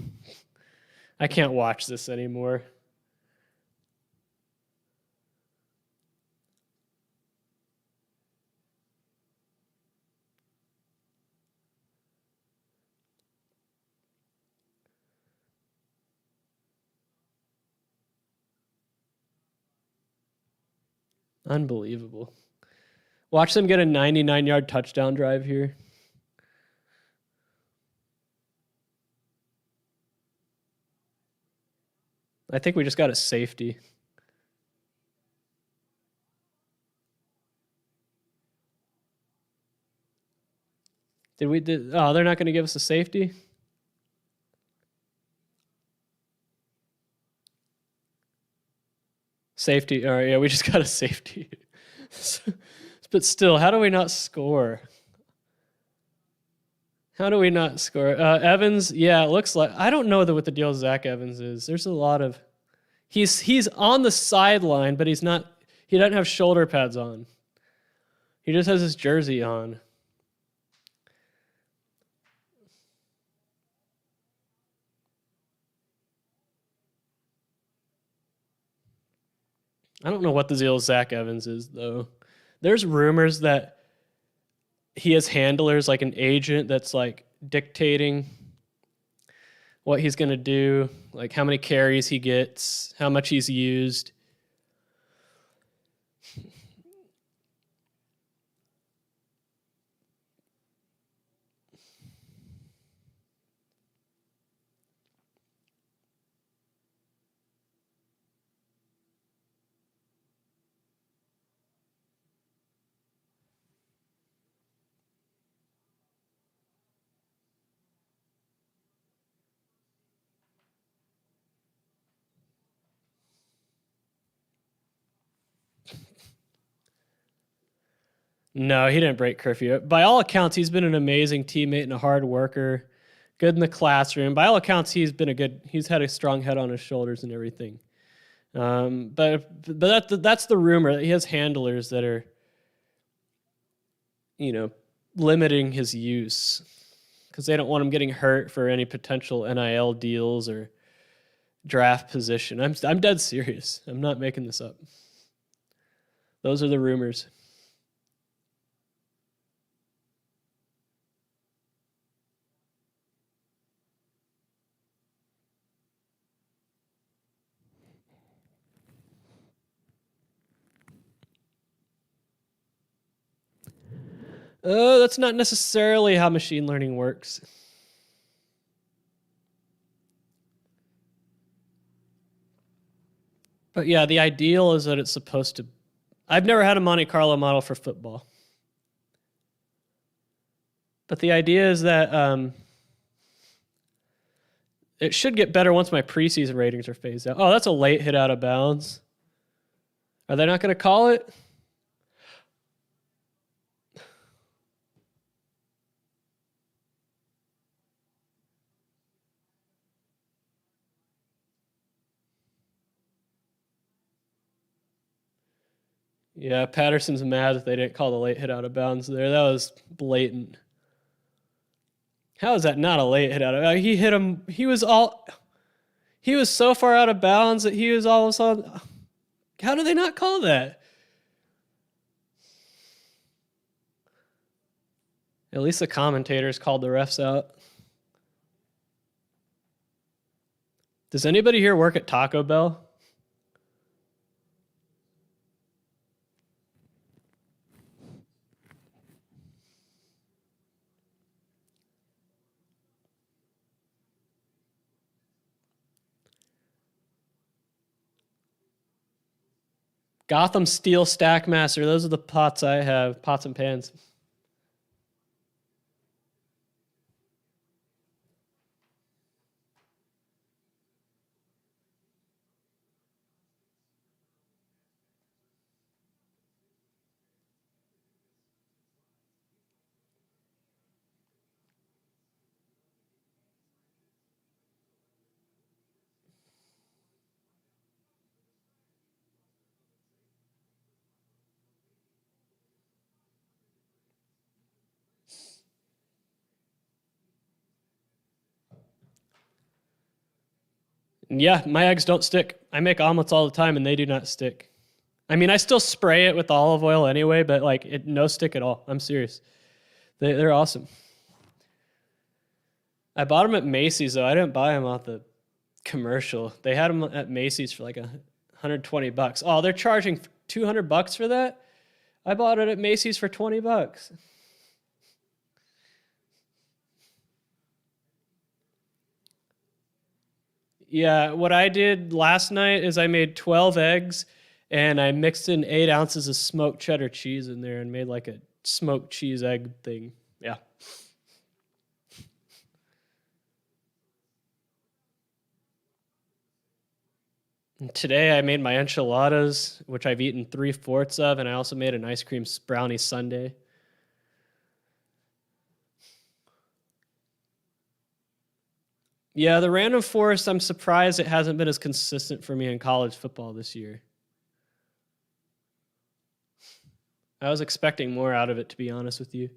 I can't watch this anymore. Unbelievable. Watch them get a 99-yard touchdown drive here. I think we just got a safety. Oh, they're not going to give us a safety? Safety. All right, yeah, we just got a safety. But still, how do we not score? How do we not score? Evans, yeah, it looks like, I don't know what the deal with Zach Evans is. There's a lot of, he's on the sideline, but he doesn't have shoulder pads on. He just has his jersey on. I don't know what the deal with Zach Evans is, though. There's rumors that he has handlers, like an agent that's like dictating what he's going to do, like how many carries he gets, how much he's used. No, he didn't break curfew. By all accounts, he's been an amazing teammate and a hard worker, good in the classroom. By all accounts, he's had a strong head on his shoulders and everything. But that's the rumor. He has handlers that are, limiting his use because they don't want him getting hurt for any potential NIL deals or draft position. I'm dead serious. I'm not making this up. Those are the rumors. That's not necessarily how machine learning works. But yeah, the ideal is that it's supposed to... I've never had a Monte Carlo model for football. But the idea is that it should get better once my preseason ratings are phased out. Oh, that's a late hit out of bounds. Are they not going to call it? Yeah, Patterson's mad that they didn't call the late hit out of bounds there. That was blatant. How is that not a late hit out of bounds? He hit him. He was so far out of bounds that he was all of a sudden... How do they not call that? At least the commentators called the refs out. Does anybody here work at Taco Bell? Gotham Steel Stackmaster. Those are the pots I have. Pots and pans. Yeah, my eggs don't stick. I make omelets all the time and they do not stick. I mean, I still spray it with olive oil anyway, but like no stick at all. I'm serious. They're awesome. I bought them at Macy's though. I didn't buy them off the commercial. They had them at Macy's for like $120. Oh, they're charging $200 for that? I bought it at Macy's for $20. Yeah, what I did last night is I made 12 eggs and I mixed in 8 ounces of smoked cheddar cheese in there and made like a smoked cheese egg thing. Yeah. And today I made my enchiladas, which I've eaten 3/4 of, and I also made an ice cream brownie sundae. Yeah, the random forest, I'm surprised it hasn't been as consistent for me in college football this year. I was expecting more out of it, to be honest with you.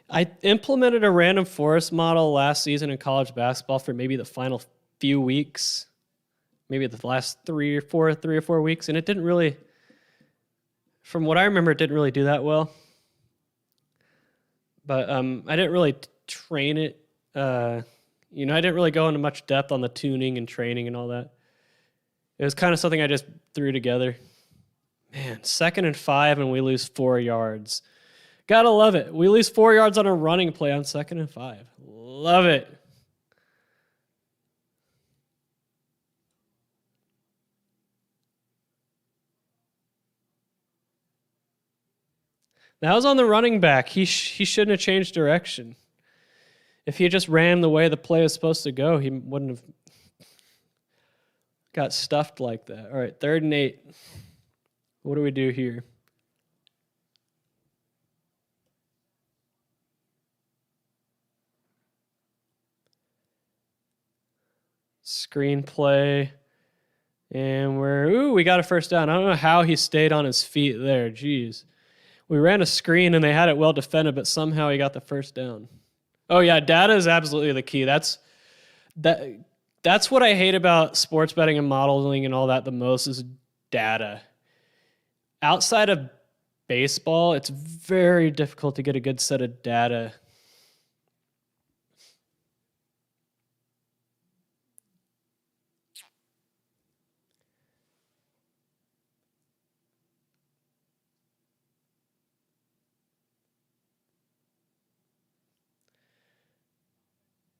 I implemented a random forest model last season in college basketball for maybe the final few weeks, maybe the last 3 or 4 weeks, and it didn't really, from what I remember, it didn't really do that well. But I didn't really train it. I didn't really go into much depth on the tuning and training and all that. It was kind of something I just threw together. Man, 2nd and 5 and we lose 4 yards. Gotta love it. We lose 4 yards on a running play on 2nd and 5. Love it. That was on the running back. He shouldn't have changed direction. If he just ran the way the play was supposed to go, he wouldn't have got stuffed like that. All right, 3rd and 8. What do we do here? Screenplay. And we got a first down. I don't know how he stayed on his feet there. Jeez. We ran a screen and they had it well defended, but somehow he got the first down. Oh yeah, data is absolutely the key. That's what I hate about sports betting and modeling and all that the most is data. Outside of baseball, it's very difficult to get a good set of data.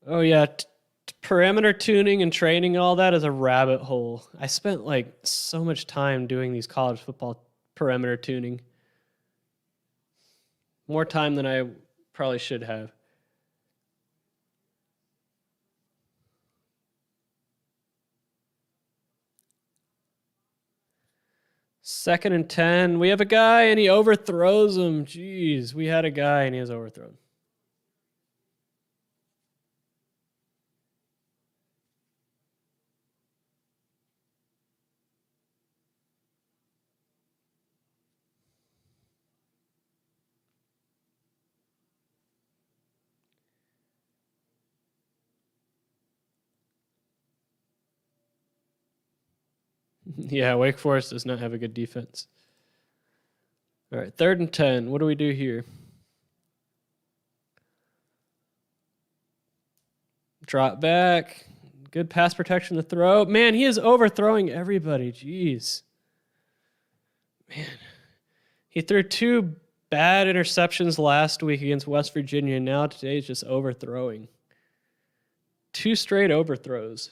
Oh yeah, perimeter tuning and training and all that is a rabbit hole. I spent like so much time doing these college football perimeter tuning. More time than I probably should have. Second and 10. We have a guy and he overthrows him. Jeez, we had a guy and he was overthrown. Yeah, Wake Forest does not have a good defense. All right, 3rd and 10. What do we do here? Drop back. Good pass protection to throw. Man, he is overthrowing everybody. Jeez. Man. He threw 2 bad interceptions last week against West Virginia, and now today he's just overthrowing. 2 straight overthrows.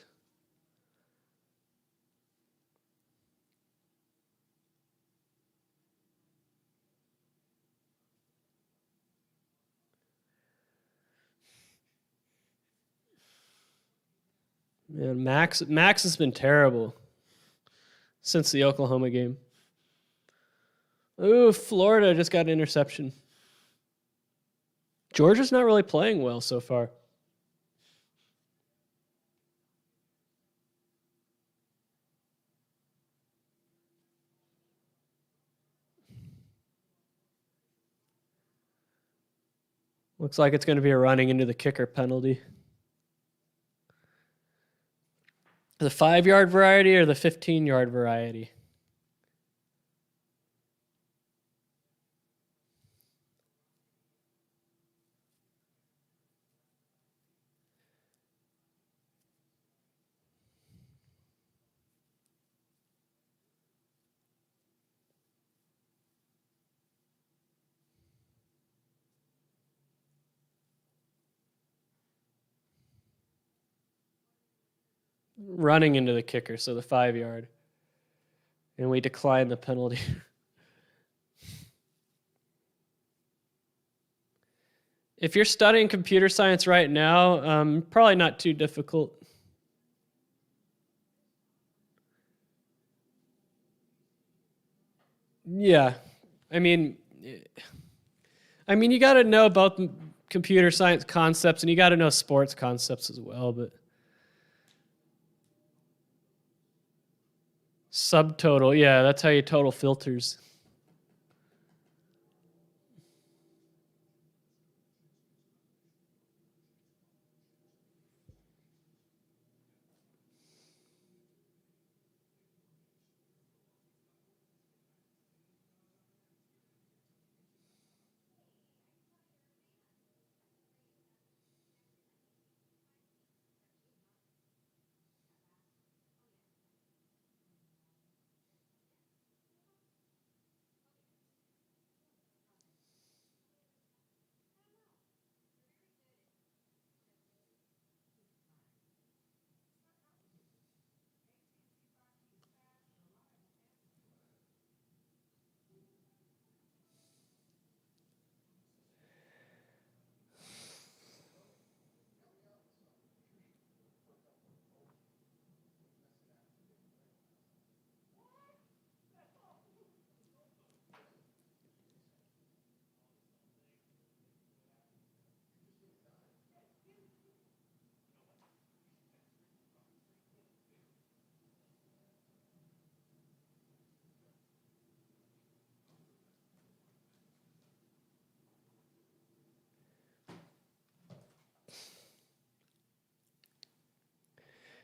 Man, Max has been terrible since the Oklahoma game. Ooh, Florida just got an interception. Georgia's not really playing well so far. Looks like it's going to be a running into the kicker penalty. The 5-yard variety or the 15-yard variety? Running into the kicker, so the 5-yard. And we decline the penalty. If you're studying computer science right now, probably not too difficult. Yeah. I mean, you got to know both computer science concepts and you got to know sports concepts as well, but subtotal, yeah, that's how you total filters.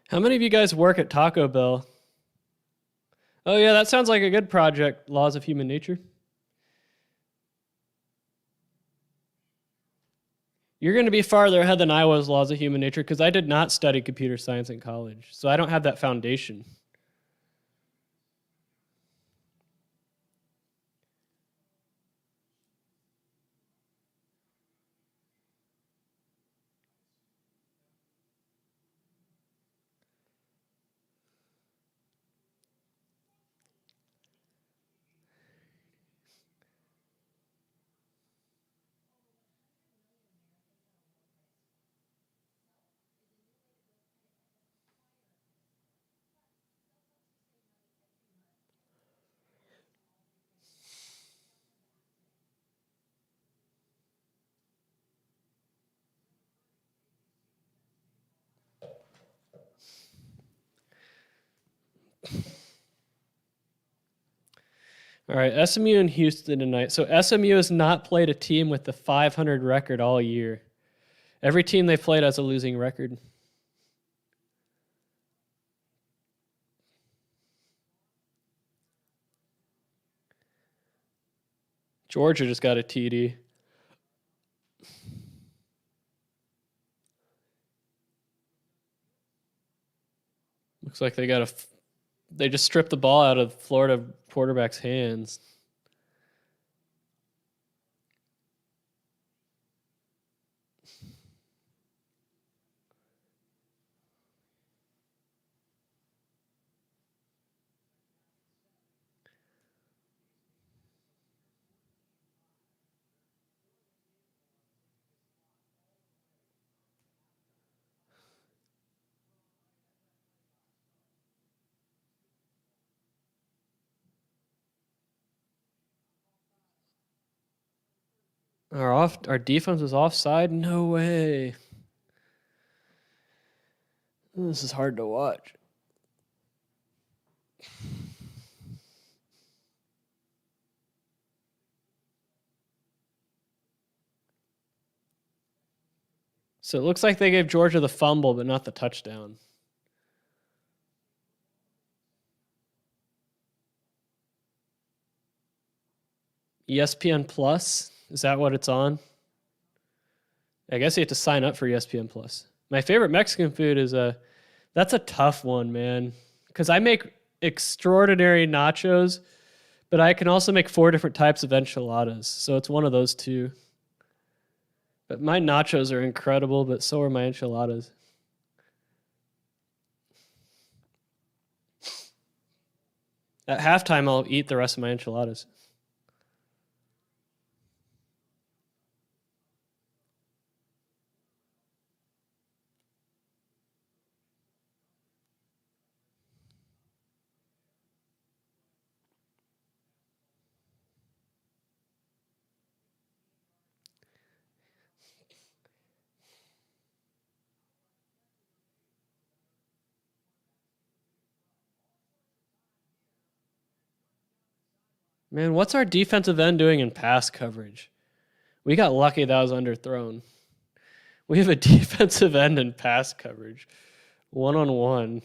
How many of you guys work at Taco Bell? Oh yeah, that sounds like a good project, Laws of Human Nature. You're going to be farther ahead than I was, Laws of Human Nature, because I did not study computer science in college. So I don't have that foundation. All right, SMU and Houston tonight. So SMU has not played a team with the 500 record all year. Every team they played has a losing record. Georgia just got a TD. Looks like they just stripped the ball out of Florida quarterback's hands. Our defense was offside? No way. This is hard to watch. So it looks like they gave Georgia the fumble, but not the touchdown. ESPN Plus? Is that what it's on? I guess you have to sign up for ESPN Plus. My favorite Mexican food is that's a tough one, man. Because I make extraordinary nachos, but I can also make 4 different types of enchiladas. So it's one of those two. But my nachos are incredible, but so are my enchiladas. At halftime, I'll eat the rest of my enchiladas. Man, what's our defensive end doing in pass coverage? We got lucky that was underthrown. We have a defensive end in pass coverage. 1-on-1.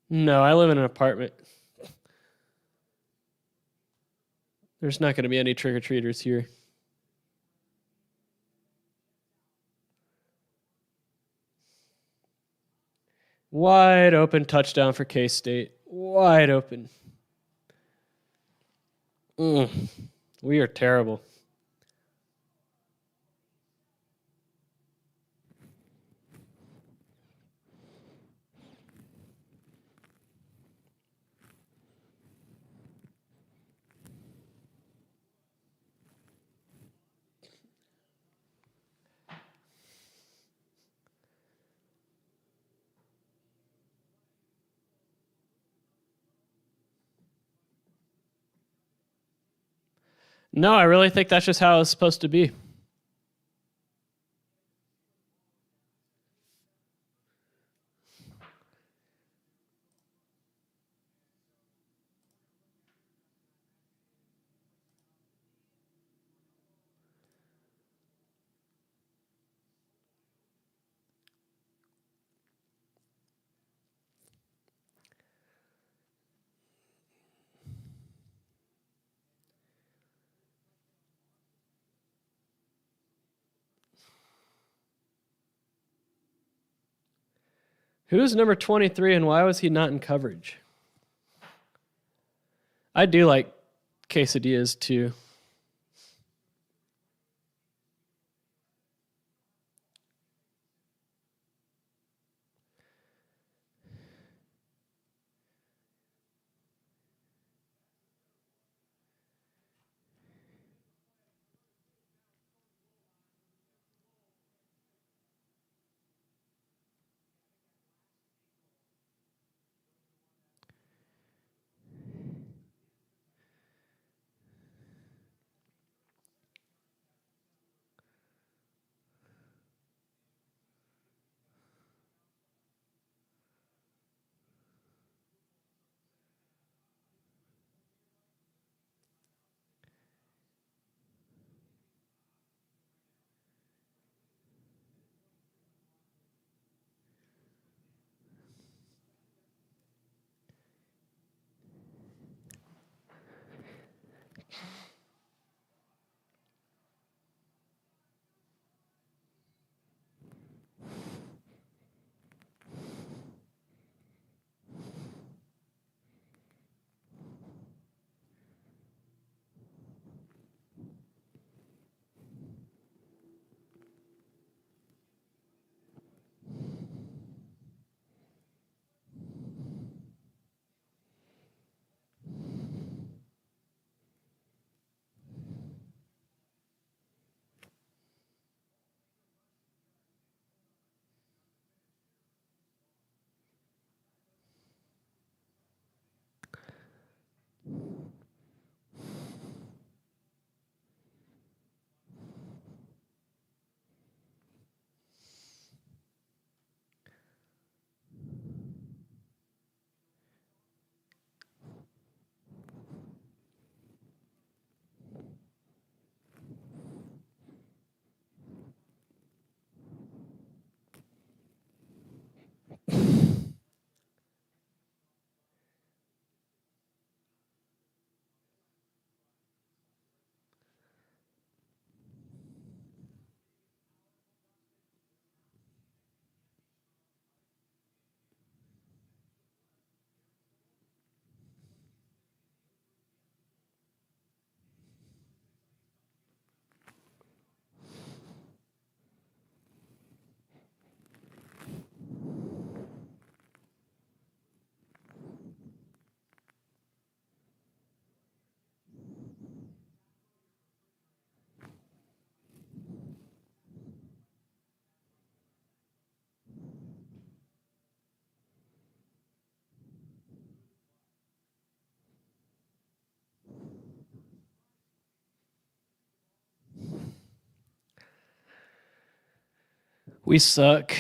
No, I live in an apartment. There's not going to be any trick-or-treaters here. Wide open touchdown for K-State. Wide open. We are terrible. No, I really think that's just how it's supposed to be. Who's number 23 and why was he not in coverage? I do like quesadillas too. We suck.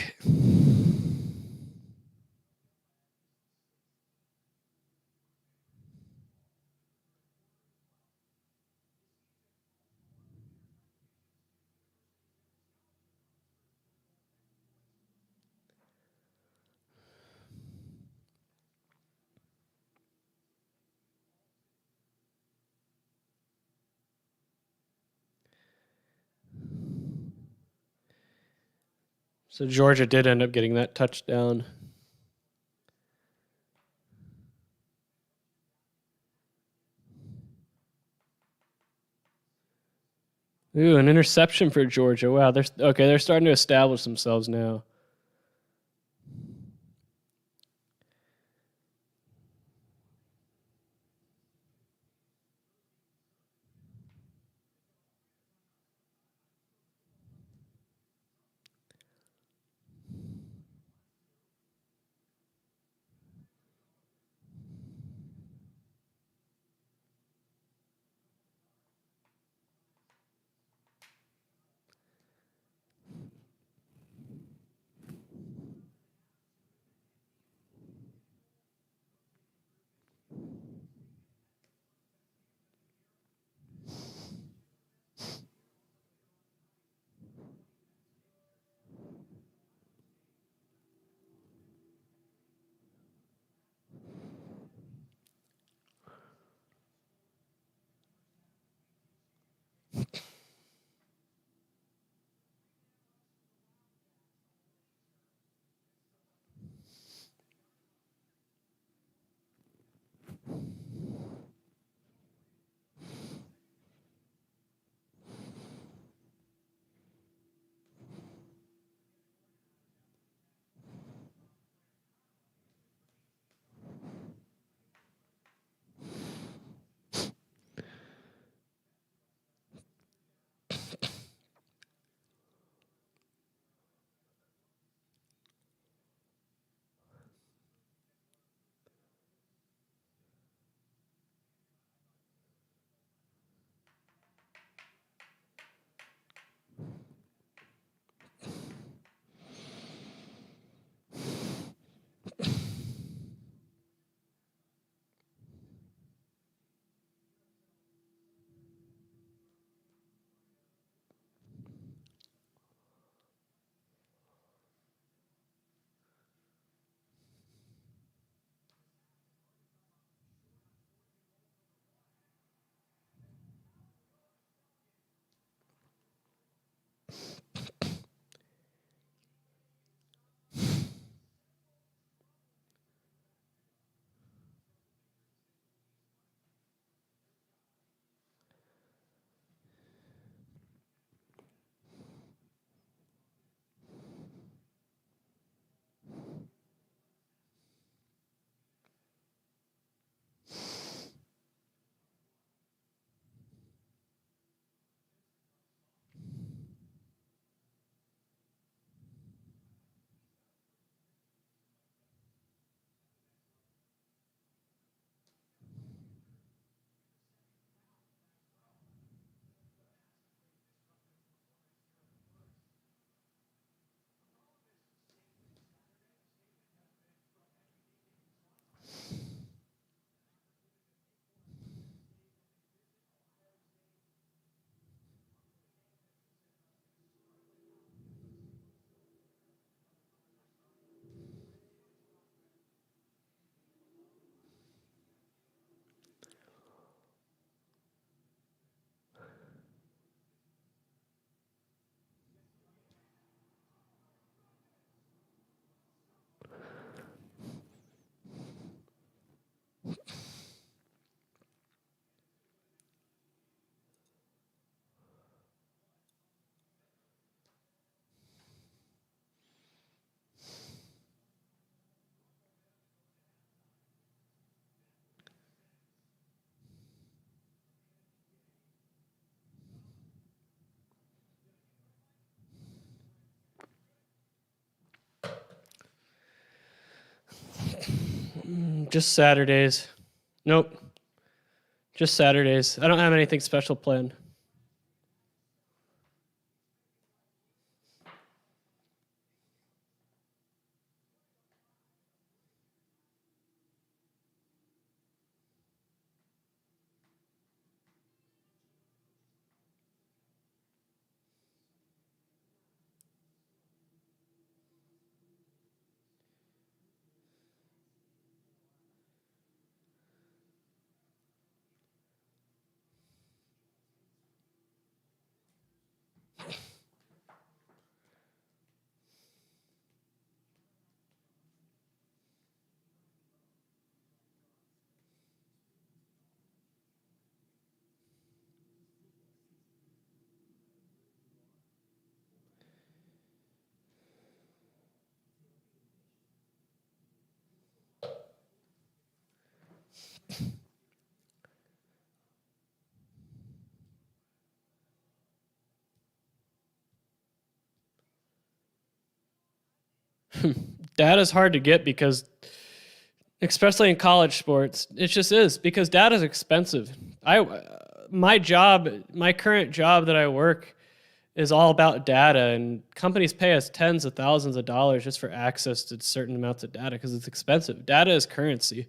So Georgia did end up getting that touchdown. Ooh, an interception for Georgia. Wow, they're starting to establish themselves now. Just Saturdays. Nope. Just Saturdays. I don't have anything special planned. Data is hard to get because, especially in college sports, it just is because data is expensive. My job, my current job that I work is all about data, and companies pay us tens of thousands of dollars just for access to certain amounts of data because it's expensive. Data is currency.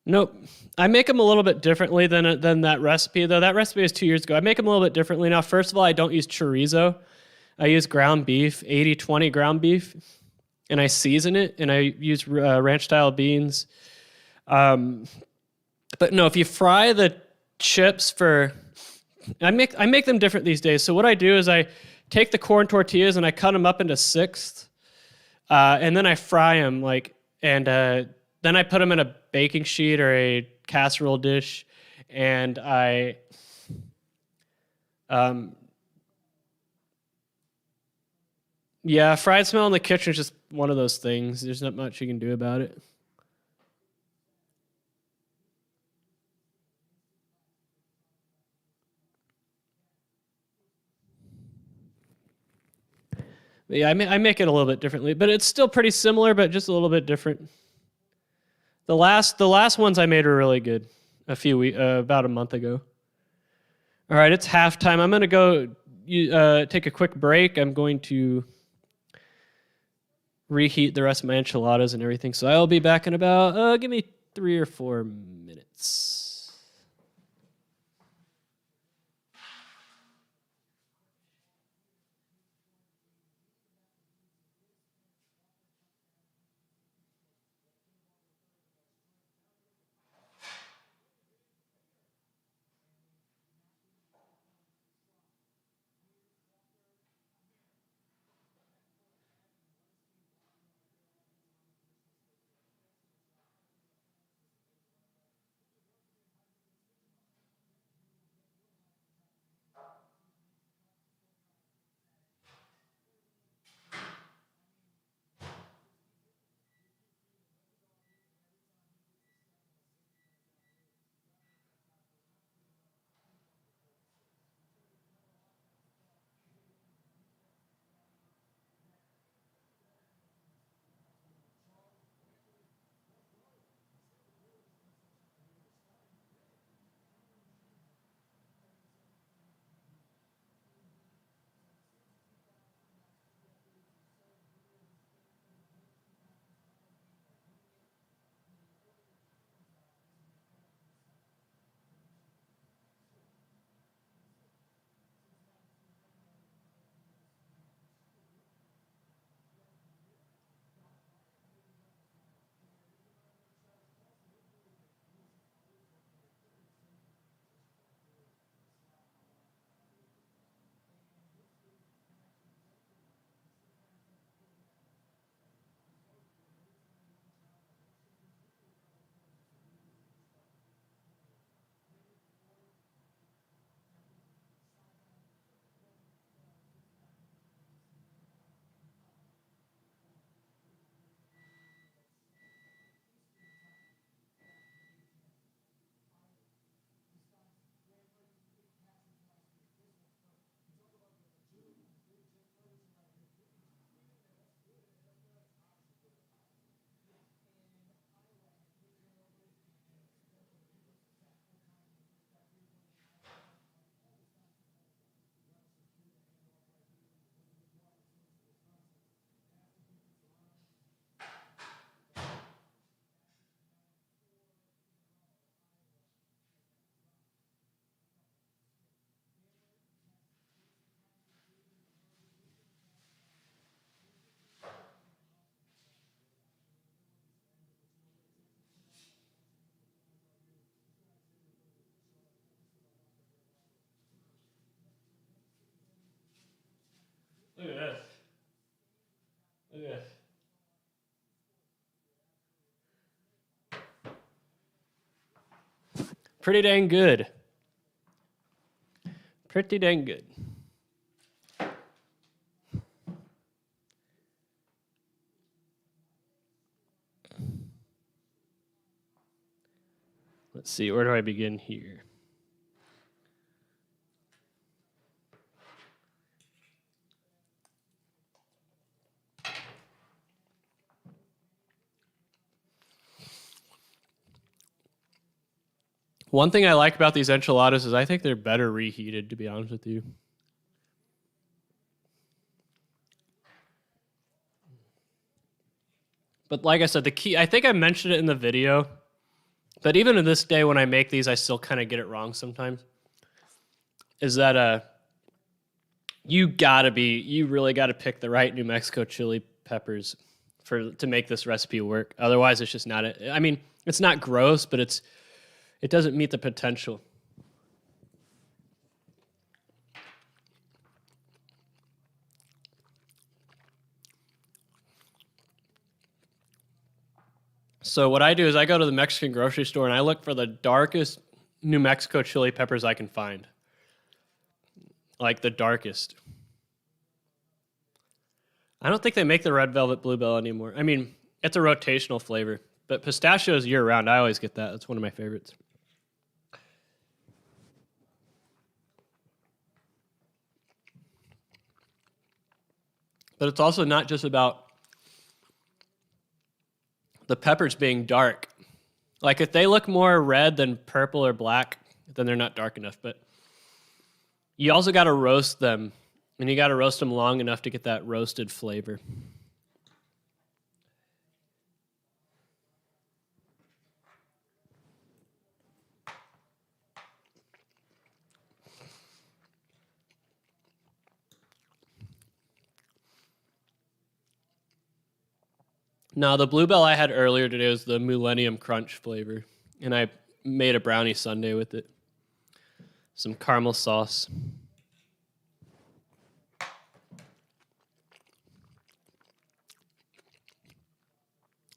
Nope. I make them a little bit differently than that recipe, though. That recipe was 2 years ago. I make them a little bit differently now. First of all, I don't use chorizo. I use ground beef, 80-20 ground beef, and I season it, and I use ranch-style beans. But no, if you fry the chips I make them different these days. So what I do is I take the corn tortillas and I cut them up into sixths, and then I fry them and then I put them in a baking sheet or a casserole dish, and yeah, fried smell in the kitchen is just one of those things. There's not much you can do about it. But yeah, I make it a little bit differently, but it's still pretty similar, but just a little bit different. The last ones I made were really good. About a month ago. All right, it's halftime. I'm gonna go take a quick break. I'm going to reheat the rest of my enchiladas and everything. So I'll be back in about give me 3 or 4 minutes. Pretty dang good. Pretty dang good. Let's see, where do I begin here? One thing I like about these enchiladas is I think they're better reheated, to be honest with you. But like I said, the key, I think I mentioned it in the video, but even in this day when I make these, I still kind of get it wrong sometimes, is that you really gotta pick the right New Mexico chili peppers to make this recipe work. Otherwise, it's just not, I mean, it's not gross, but it doesn't meet the potential. So what I do is I go to the Mexican grocery store and I look for the darkest New Mexico chili peppers I can find. Like the darkest. I don't think they make the red velvet bluebell anymore. I mean, it's a rotational flavor, but pistachio is year round. I always get that. That's one of my favorites. But it's also not just about the peppers being dark. Like if they look more red than purple or black, then they're not dark enough. But you also got to roast them, and you got to roast them long enough to get that roasted flavor. Now, the bluebell I had earlier today was the Millennium Crunch flavor, and I made a brownie sundae with it. Some caramel sauce.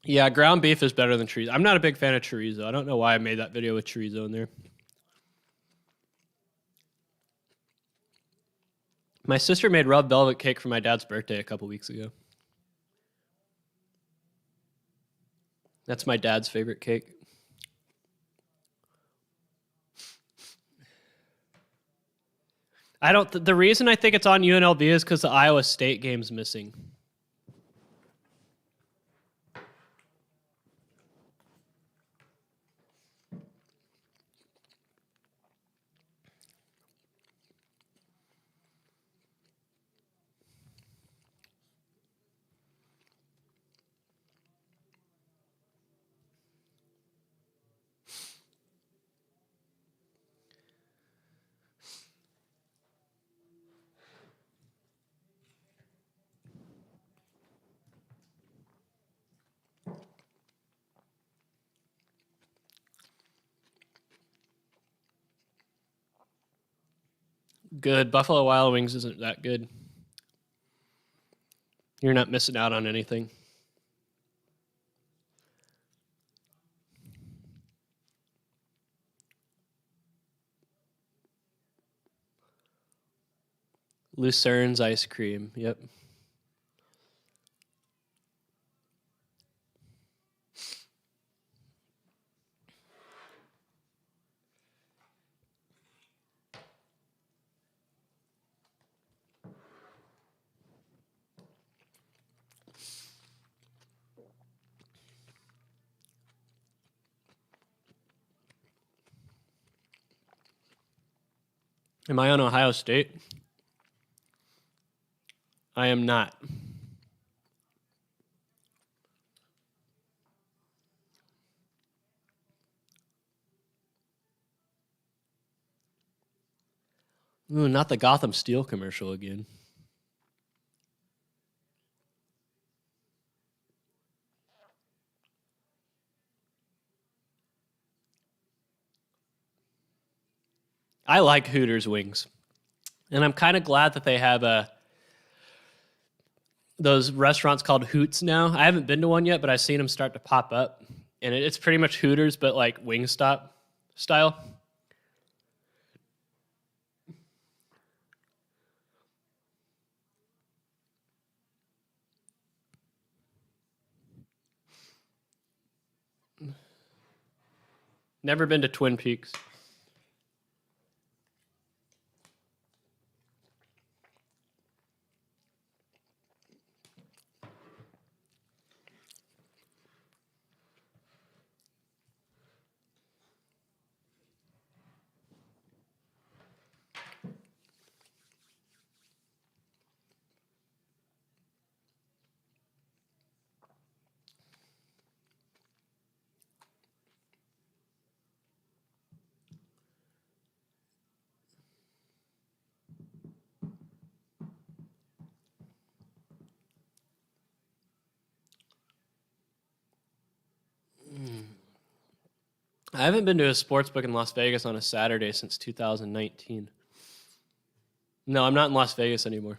Yeah, ground beef is better than chorizo. I'm not a big fan of chorizo. I don't know why I made that video with chorizo in there. My sister made red velvet cake for my dad's birthday a couple weeks ago. That's my dad's favorite cake. The reason I think it's on UNLV is because the Iowa State game's missing. Good. Buffalo Wild Wings isn't that good. You're not missing out on anything. Lucerne's ice cream. Yep. Am I on Ohio State? I am not. Ooh, not the Gotham Steel commercial again. I like Hooters wings. And I'm kind of glad that they have those restaurants called Hoots now. I haven't been to one yet, but I've seen them start to pop up. And it's pretty much Hooters, but like Wingstop style. Never been to Twin Peaks. I haven't been to a sports book in Las Vegas on a Saturday since 2019. No, I'm not in Las Vegas anymore.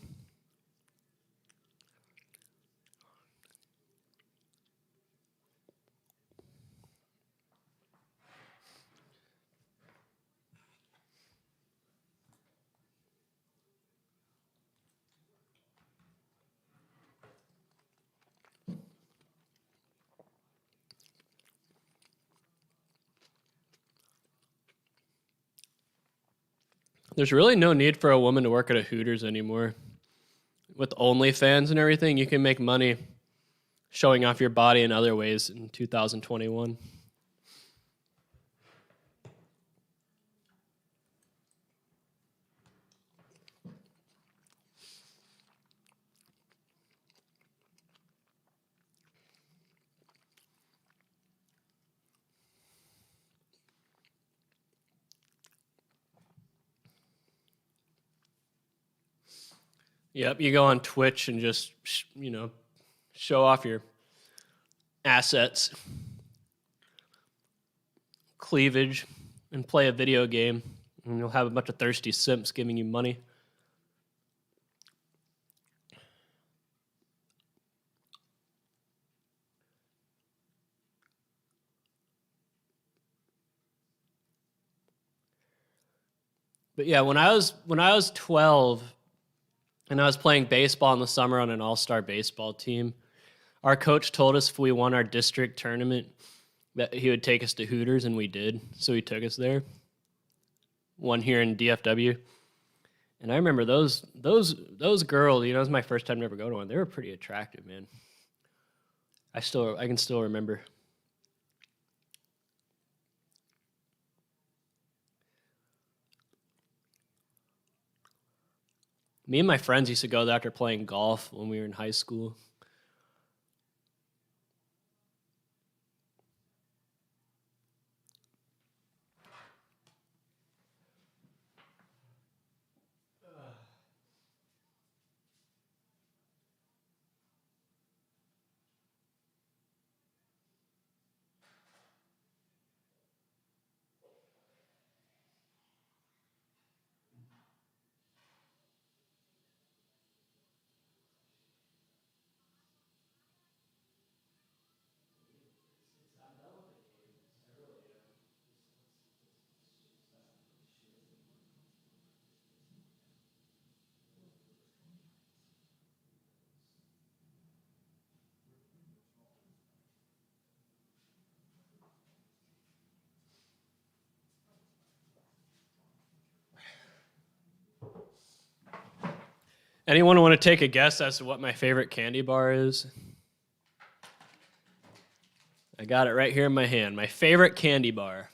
There's really no need for a woman to work at a Hooters anymore. With OnlyFans and everything, you can make money showing off your body in other ways in 2021. Yep, you go on Twitch and just, show off your assets, cleavage, and play a video game. And you'll have a bunch of thirsty simps giving you money. But yeah, when I was 12 and I was playing baseball in the summer on an all-star baseball team, our coach told us if we won our district tournament that he would take us to Hooters, and we did. So he took us there. One here in DFW. And I remember those girls, it was my first time to ever go to one. They were pretty attractive, man. I can still remember. Me and my friends used to go there after playing golf when we were in high school. Anyone want to take a guess as to what my favorite candy bar is? I got it right here in my hand. My favorite candy bar.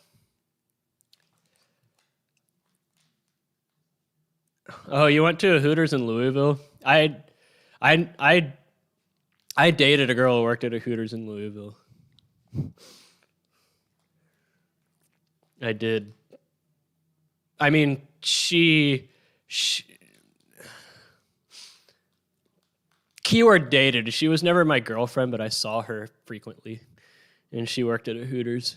Oh, you went to a Hooters in Louisville? I dated a girl who worked at a Hooters in Louisville. I did. I mean, she keyword dated. She was never my girlfriend, but I saw her frequently, and she worked at a Hooters.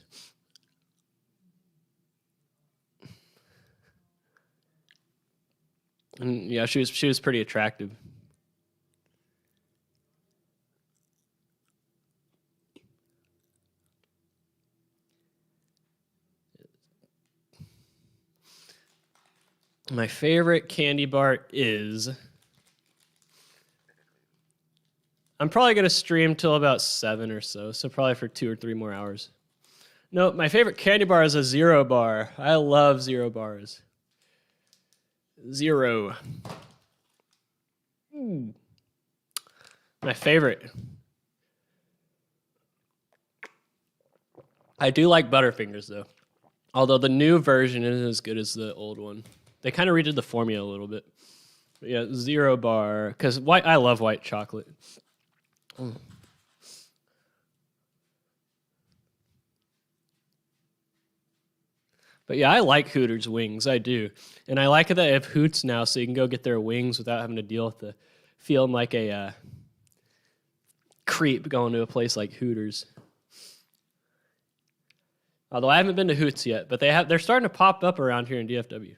And yeah, she was pretty attractive. My favorite candy bar is... I'm probably going to stream till about 7 or so probably for 2 or 3 more hours. No, my favorite candy bar is a Zero bar. I love Zero bars. Zero. My favorite. I do like Butterfingers, though. Although the new version isn't as good as the old one. They kind of redid the formula a little bit. But yeah, Zero bar. Because I love white chocolate. But yeah, I like Hooters wings. I do. And I like that they have Hoots now, so you can go get their wings without having to deal with feeling like a creep going to a place like Hooters. Although I haven't been to Hoots yet, but they're starting to pop up around here in DFW.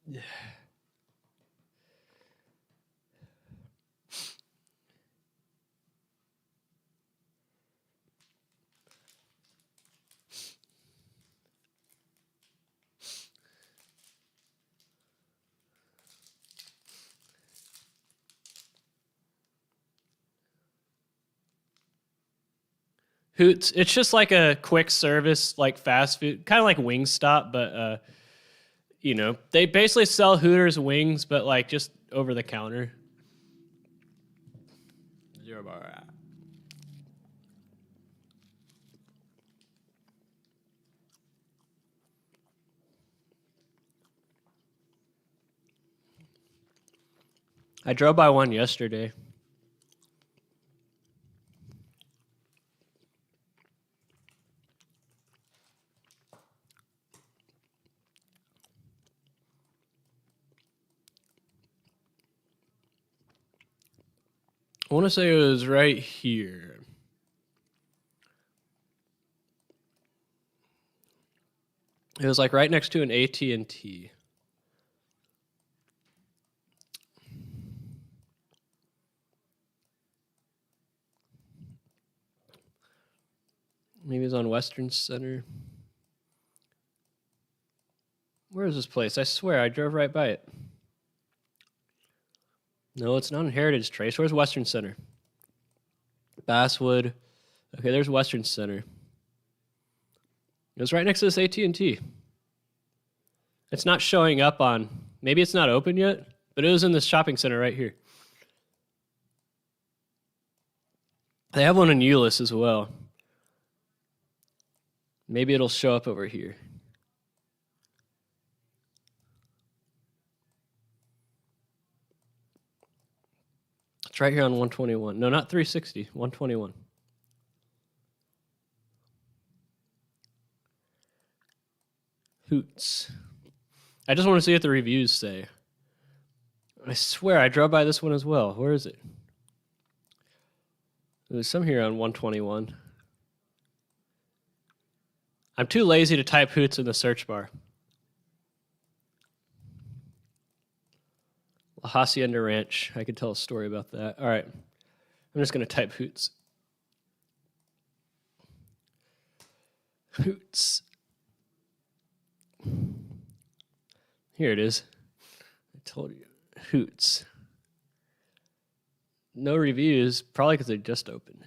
Yeah. Hoots, it's just like a quick service, like fast food, kind of like Wingstop, but they basically sell Hooters wings, but like just over the counter. Zero bar. I drove by one yesterday. I want to say it was right here. It was like right next to an AT&T. Maybe it's on Western Center. Where is this place? I swear I drove right by it. No, it's not in Heritage Trace. Where's Western Center? Basswood. Okay, there's Western Center. It was right next to this AT&T. It's not showing up on... Maybe it's not open yet, but it was in this shopping center right here. They have one in Euless as well. Maybe it'll show up over here. It's right here on 121. No, not 360, 121. Hoots. I just want to see what the reviews say. I swear I drove by this one as well. Where is it? There's some here on 121. I'm too lazy to type Hoots in the search bar. La Hacienda Ranch. I could tell a story about that. All right. I'm just going to type Hoots. Hoots. Here it is. I told you. Hoots. No reviews, probably because they just opened.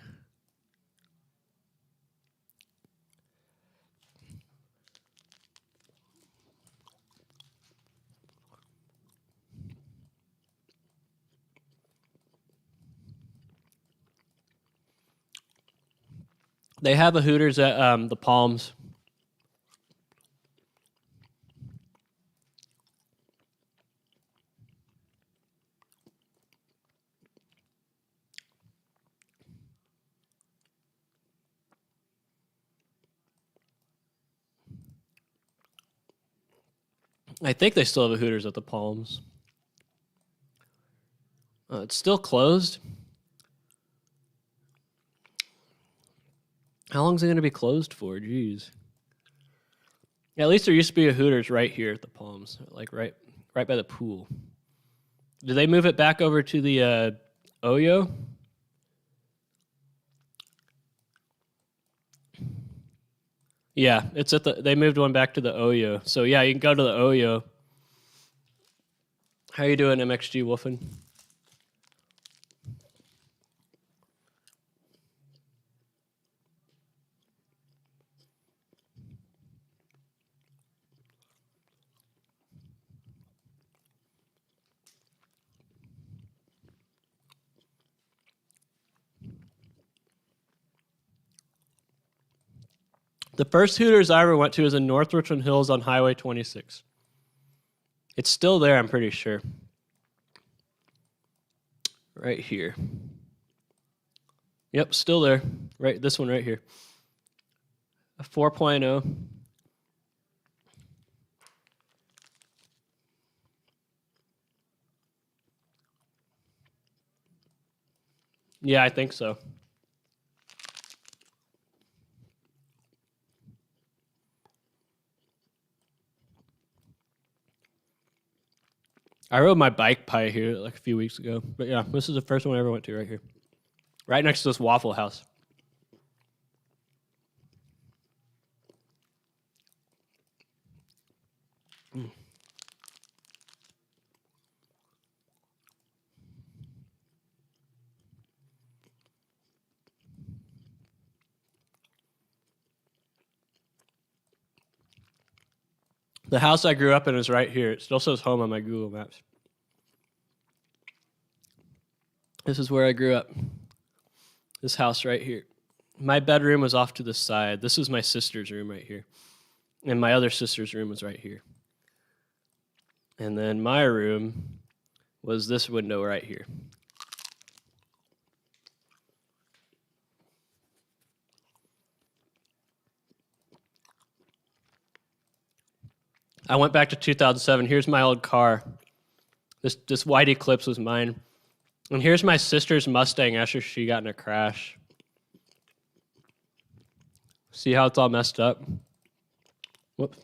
They have a Hooters at the Palms. I think they still have a Hooters at the Palms. It's still closed. How long is it going to be closed for? Jeez. Yeah, at least there used to be a Hooters right here at the Palms, like right by the pool. Did they move it back over to the Oyo? Yeah, it's at they moved one back to the Oyo. So yeah, you can go to the Oyo. How you doing, MXG Wolfen? The first Hooters I ever went to was in North Richland Hills on Highway 26. It's still there, I'm pretty sure. Right here. Yep, still there. Right, this one right here. A 4.0. Yeah, I think so. I rode my bike pie here like a few weeks ago. But yeah, this is the first one I ever went to right here. Right next to this Waffle House. The house I grew up in is right here. It still says home on my Google Maps. This is where I grew up. This house right here. My bedroom was off to the side. This is my sister's room right here. And my other sister's room was right here. And then my room was this window right here. I went back to 2007. Here's my old car. This white Eclipse was mine. And here's my sister's Mustang after she got in a crash. See how it's all messed up? Whoops.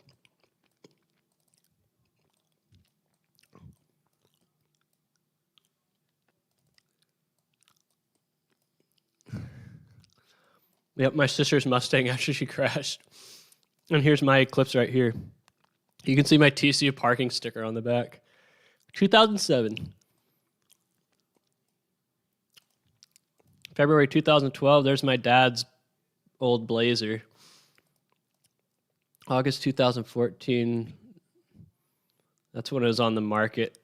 Yep, my sister's Mustang after she crashed. And here's my Eclipse right here. You can see my TCU parking sticker on the back. 2007. February 2012, there's my dad's old Blazer. August 2014, that's when it was on the market.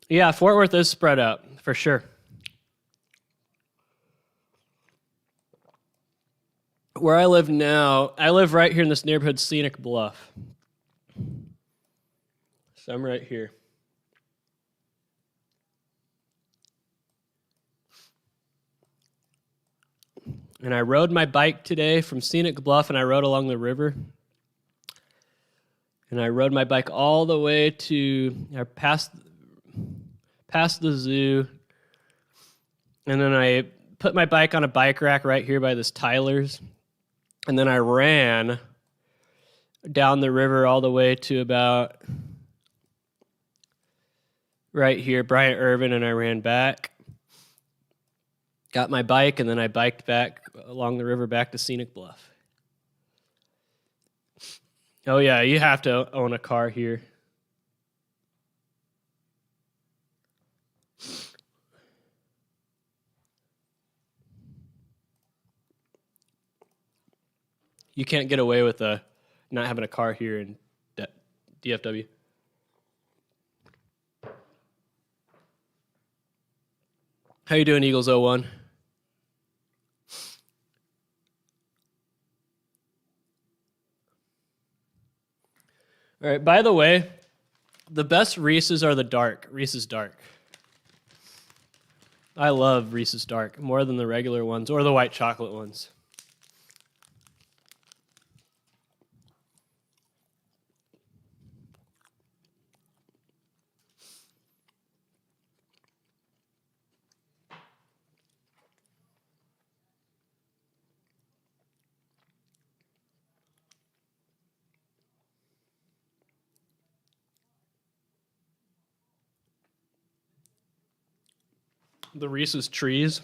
Yeah, Fort Worth is spread out, for sure. Where I live now, I live right here in this neighborhood, Scenic Bluff. So I'm right here. And I rode my bike today from Scenic Bluff, and I rode along the river. And I rode my bike all the way to past the zoo. And then I put my bike on a bike rack right here by this Tyler's. And then I ran down the river all the way to about right here, Bryant Irvin, and I ran back. Got my bike, and then I biked back along the river back to Scenic Bluff. Oh, yeah, you have to own a car here. You can't get away with not having a car here in DFW. How you doing, Eagles 01? All right, by the way, the best Reese's are the dark, Reese's Dark. I love Reese's Dark more than the regular ones or the white chocolate ones. The Reese's Trees.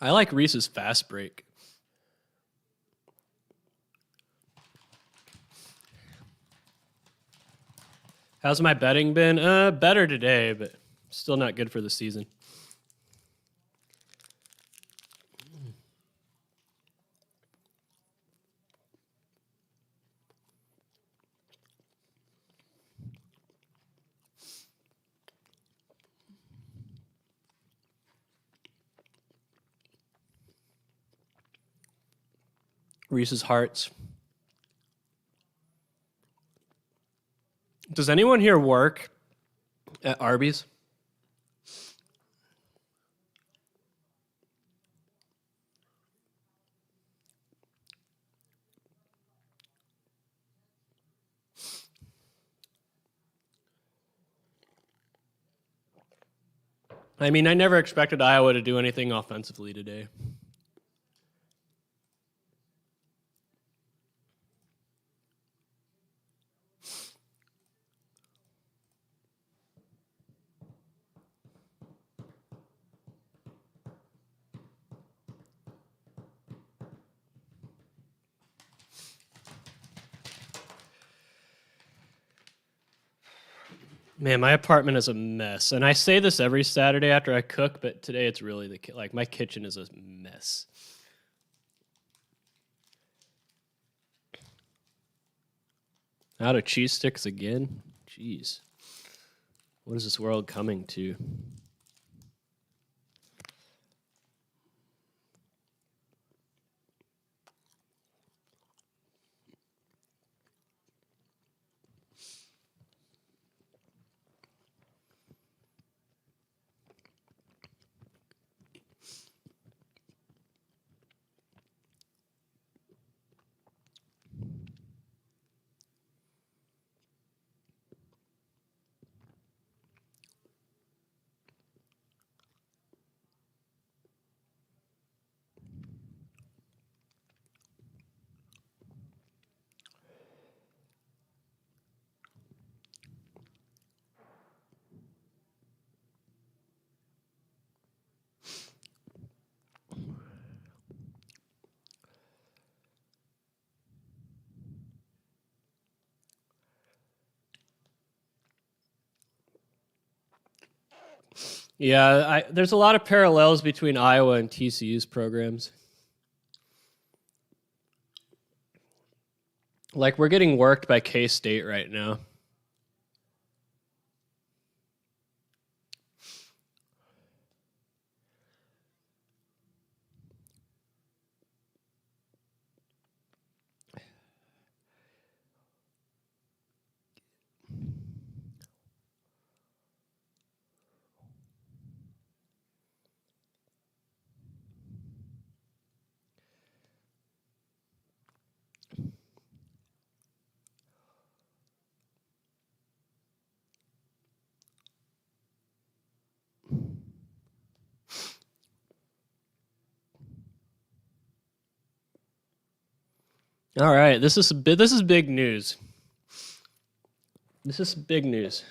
I like Reese's Fast Break. How's my betting been? Better today, but still not good for the season. Reese's Hearts. Does anyone here work at Arby's? I mean, I never expected Iowa to do anything offensively today. Man, my apartment is a mess. And I say this every Saturday after I cook, but today it's really like my kitchen is a mess. Out of cheese sticks again? Jeez. What is this world coming to? Yeah, there's a lot of parallels between Iowa and TCU's programs. Like, we're getting worked by K-State right now. All right, this is big news. This is big news.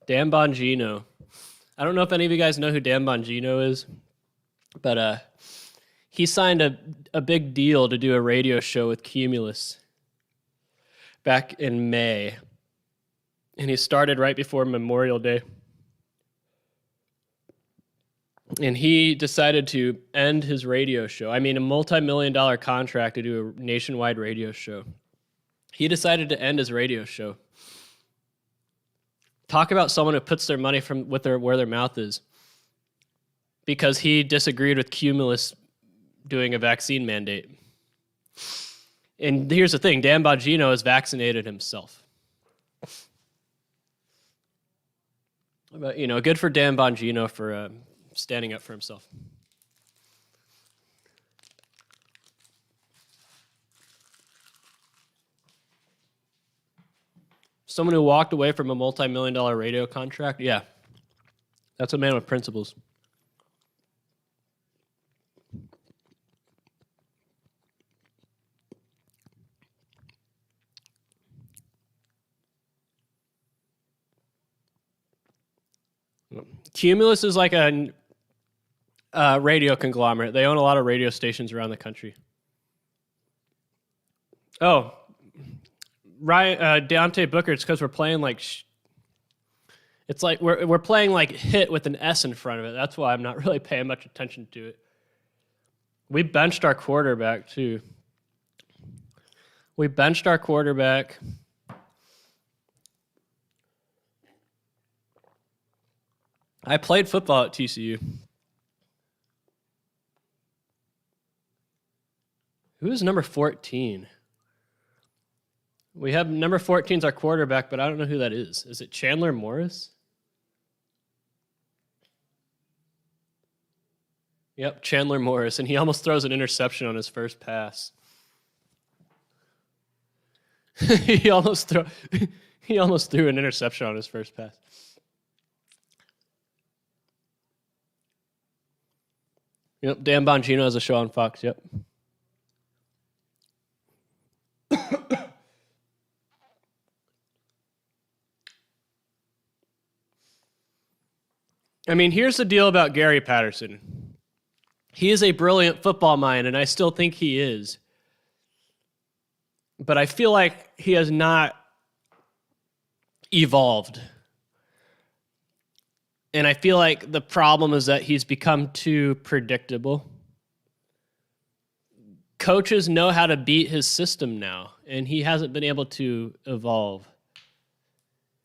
Dan Bongino. I don't know if any of you guys know who Dan Bongino is, but he signed a big deal to do a radio show with Cumulus back in May, and he started right before Memorial Day. And he decided to end his radio show. I mean, a multi-million-dollar contract to do a nationwide radio show. He decided to end his radio show. Talk about someone who puts their money where their mouth is. Because he disagreed with Cumulus doing a vaccine mandate. And here's the thing, Dan Bongino has vaccinated himself. But, good for Dan Bongino for standing up for himself. Someone who walked away from a multi-million-dollar radio contract? Yeah. That's a man with principles. Cumulus is like a radio conglomerate. They own a lot of radio stations around the country. Oh, Ryan, Deontay Booker, it's because we're playing like... It's like we're playing like hit with an S in front of it. That's why I'm not really paying much attention to it. We benched our quarterback, too. We benched our quarterback. I played football at TCU. Who's number 14? We have number 14 is our quarterback, but I don't know who that is. Is it Chandler Morris? Yep, Chandler Morris, and he almost throws an interception on his first pass. he almost threw an interception on his first pass. Yep, Dan Bongino has a show on Fox. Yep. I mean, here's the deal about Gary Patterson. He is a brilliant football mind, and I still think he is. But I feel like he has not evolved. And I feel like the problem is that he's become too predictable. Coaches know how to beat his system now, and he hasn't been able to evolve.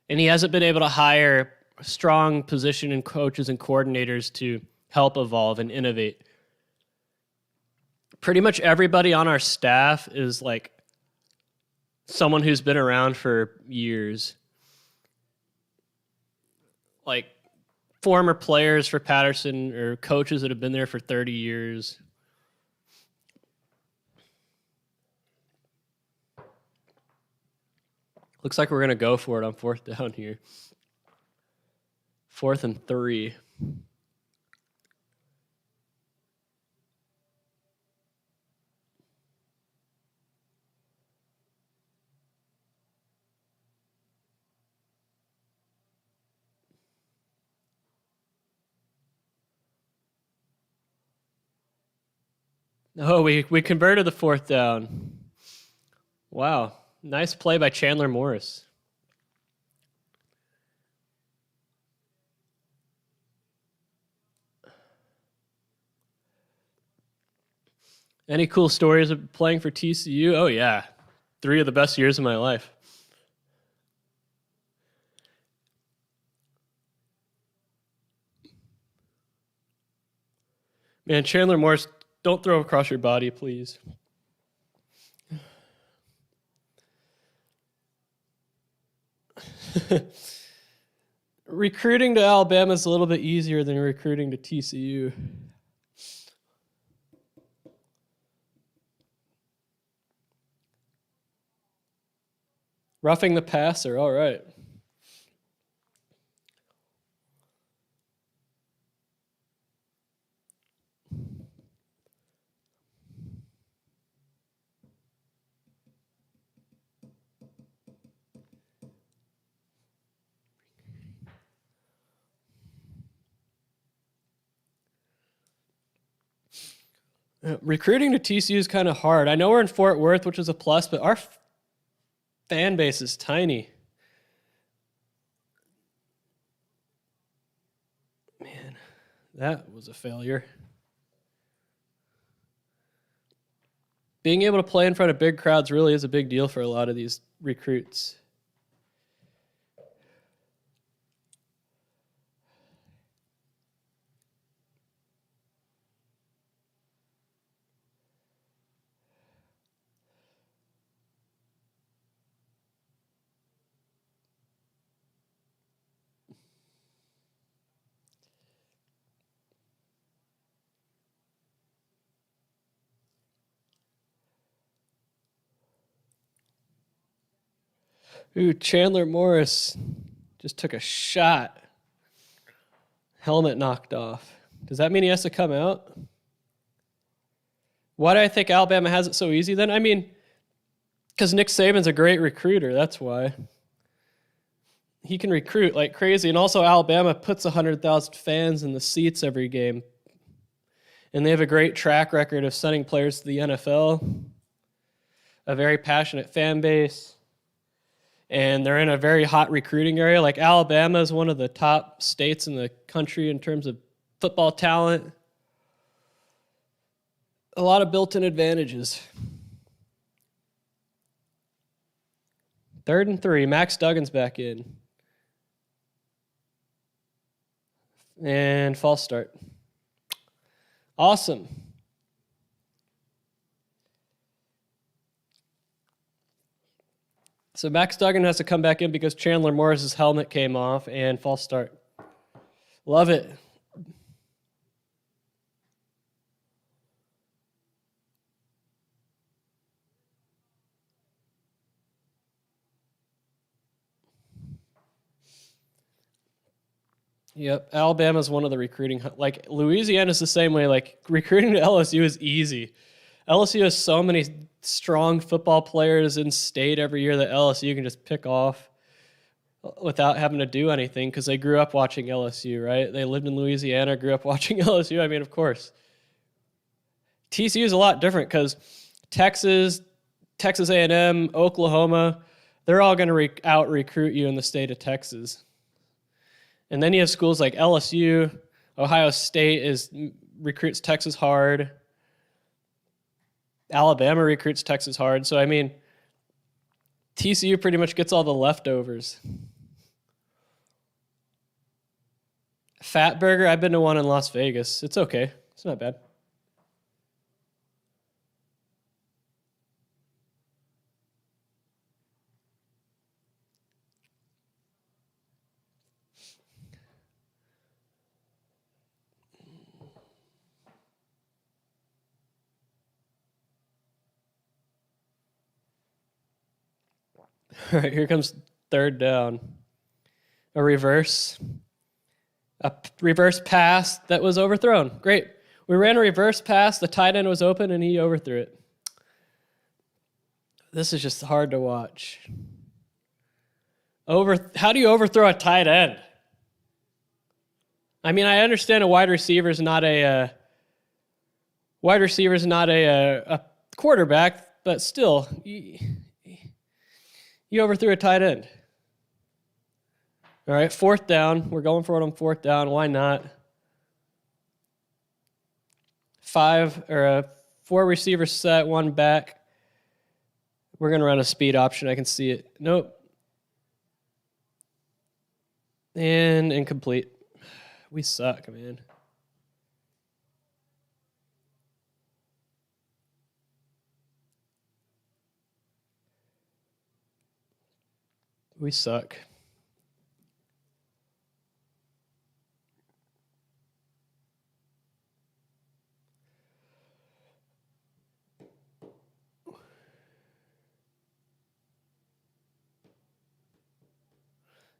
And he hasn't been able to hire strong position and coaches and coordinators to help evolve and innovate. Pretty much everybody on our staff is like someone who's been around for years. Like former players for Patterson or coaches that have been there for 30 years. Looks like we're going to go for it on 4th down here. 4th and 3. Oh, we converted the 4th down. Wow. Nice play by Chandler Morris. Any cool stories of playing for TCU? Oh, yeah. 3 of the best years of my life. Man, Chandler Morris, don't throw across your body, please. Recruiting to Alabama is a little bit easier than recruiting to TCU. Roughing the passer, all right. Recruiting to TCU is kind of hard. I know we're in Fort Worth, which is a plus, but our fan base is tiny. Man, that was a failure. Being able to play in front of big crowds really is a big deal for a lot of these recruits. Ooh, Chandler Morris just took a shot. Helmet knocked off. Does that mean he has to come out? Why do I think Alabama has it so easy then? I mean, because Nick Saban's a great recruiter. That's why. He can recruit like crazy. And also Alabama puts 100,000 fans in the seats every game. And they have a great track record of sending players to the NFL. A very passionate fan base. And they're in a very hot recruiting area. Like Alabama is one of the top states in the country in terms of football talent. A lot of built-in advantages. 3rd and 3. Max Duggan's back in. And false start. Awesome. So Max Duggan has to come back in because Chandler Morris's helmet came off, and false start. Love it. Yep, Alabama's one of the recruiting. Like, Louisiana's the same way. Like, recruiting to LSU is easy. LSU has so many strong football players in state every year that LSU can just pick off without having to do anything because they grew up watching LSU, right? They lived in Louisiana, grew up watching LSU. I mean, of course. TCU is a lot different because Texas A&M, Oklahoma, they're all going to out-recruit you in the state of Texas. And then you have schools like LSU, Ohio State recruits Texas hard. Alabama recruits Texas hard. So, I mean, TCU pretty much gets all the leftovers. Fat Burger, I've been to one in Las Vegas. It's okay. It's not bad. All right, here comes third down. A reverse pass that was overthrown. Great. We ran a reverse pass. The tight end was open, and he overthrew it. This is just hard to watch. How do you overthrow a tight end? I mean, I understand a wide receiver is not a quarterback, but still, you overthrew a tight end. All right, fourth down. We're going for it on fourth down. Why not? 4 receivers set, 1 back. We're going to run a speed option. I can see it. Nope. And incomplete. We suck, man. We suck.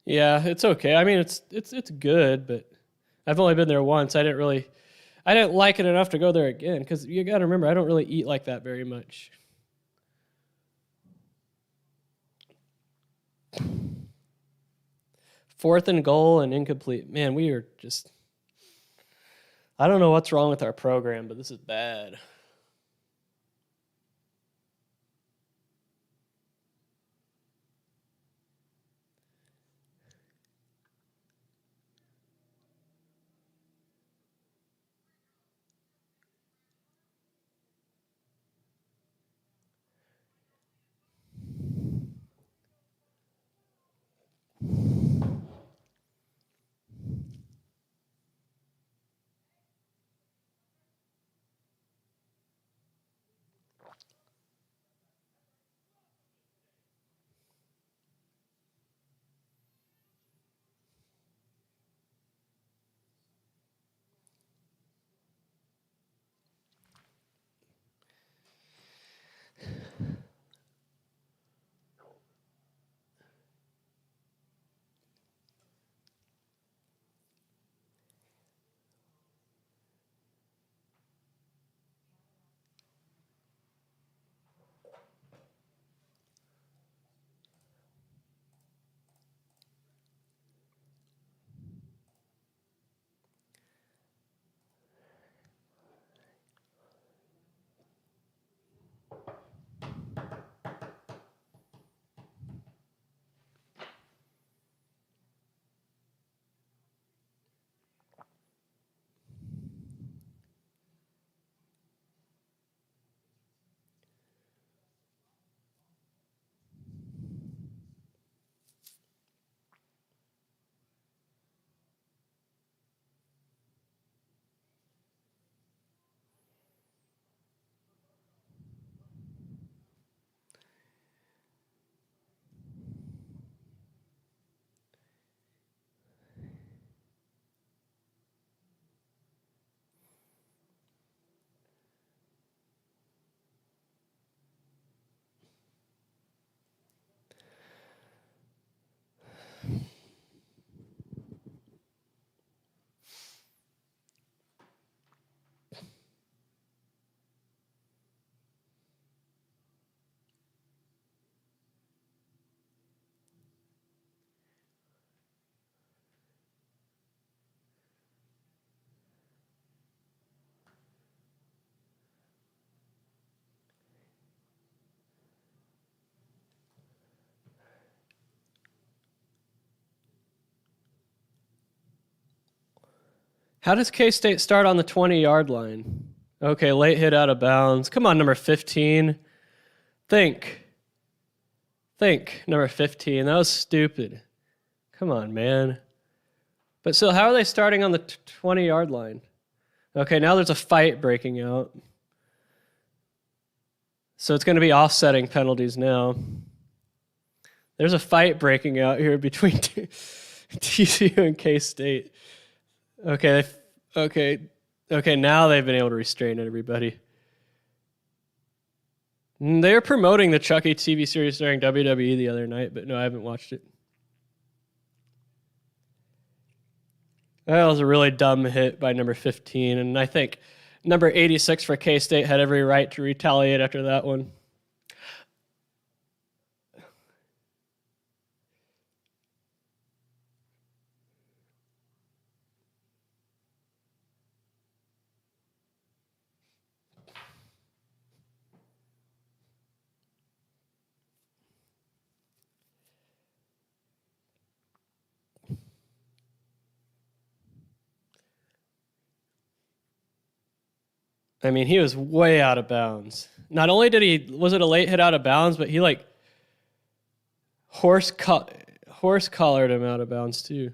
Yeah, it's okay. I mean, it's good, but I've only been there once. I didn't like it enough to go there again because you got to remember, I don't really eat like that very much. Fourth and goal and incomplete. Man, we are just... I don't know what's wrong with our program, but this is bad. How does K-State start on the 20-yard line? Okay, late hit out of bounds. Come on, number 15. Think, number 15. That was stupid. Come on, man. But still, how are they starting on the 20-yard line? Okay, now there's a fight breaking out. So it's going to be offsetting penalties now. There's a fight breaking out here between TCU and K-State. Okay, now they've been able to restrain everybody. They're promoting the Chucky TV series during WWE the other night, but no, I haven't watched it. That was a really dumb hit by number 15, and I think number 86 for K-State had every right to retaliate after that one. I mean, he was way out of bounds. Not only was it a late hit out of bounds, but he horse collared him out of bounds too.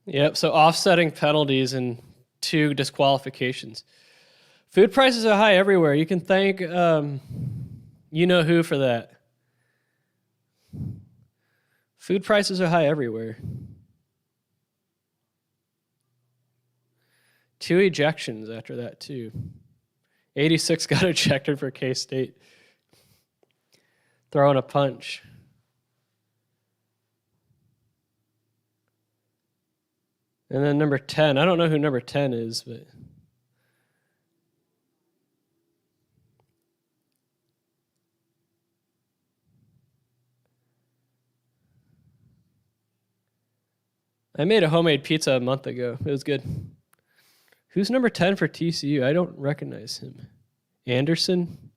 Yep, so offsetting penalties and 2 disqualifications. Food prices are high everywhere. You can thank you-know-who for that. Food prices are high everywhere. 2 ejections after that, too. 86 got ejected for K-State. Throwing a punch. And then number 10. I don't know who number 10 is, but... I made a homemade pizza a month ago. It was good. Who's number 10 for TCU? I don't recognize him. Anderson?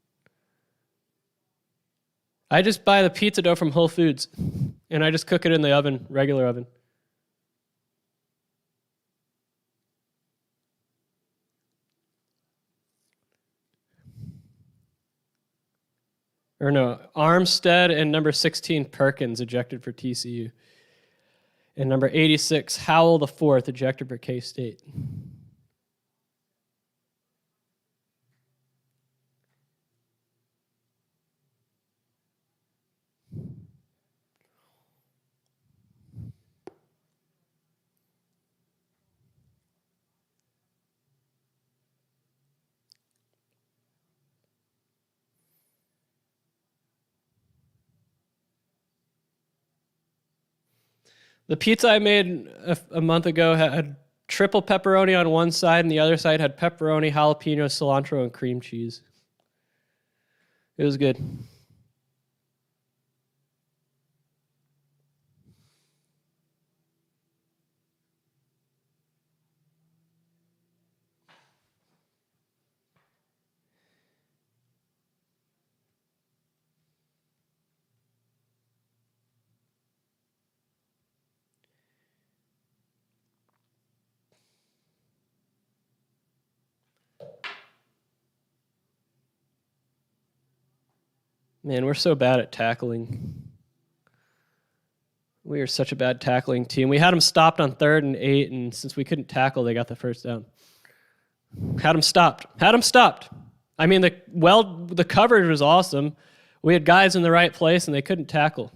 I just buy the pizza dough from Whole Foods, and I just cook it in the oven, regular oven. Or no, Armstead and number 16, Perkins, ejected for TCU. And number 86, Howell the fourth, ejected for K-State. The pizza I made a month ago had triple pepperoni on one side, and the other side had pepperoni, jalapeno, cilantro, and cream cheese. It was good. Man, we're so bad at tackling. We are such a bad tackling team. We had them stopped on 3rd and 8, and since we couldn't tackle, they got the first down. Had them stopped. I mean, the coverage was awesome. We had guys in the right place, and they couldn't tackle.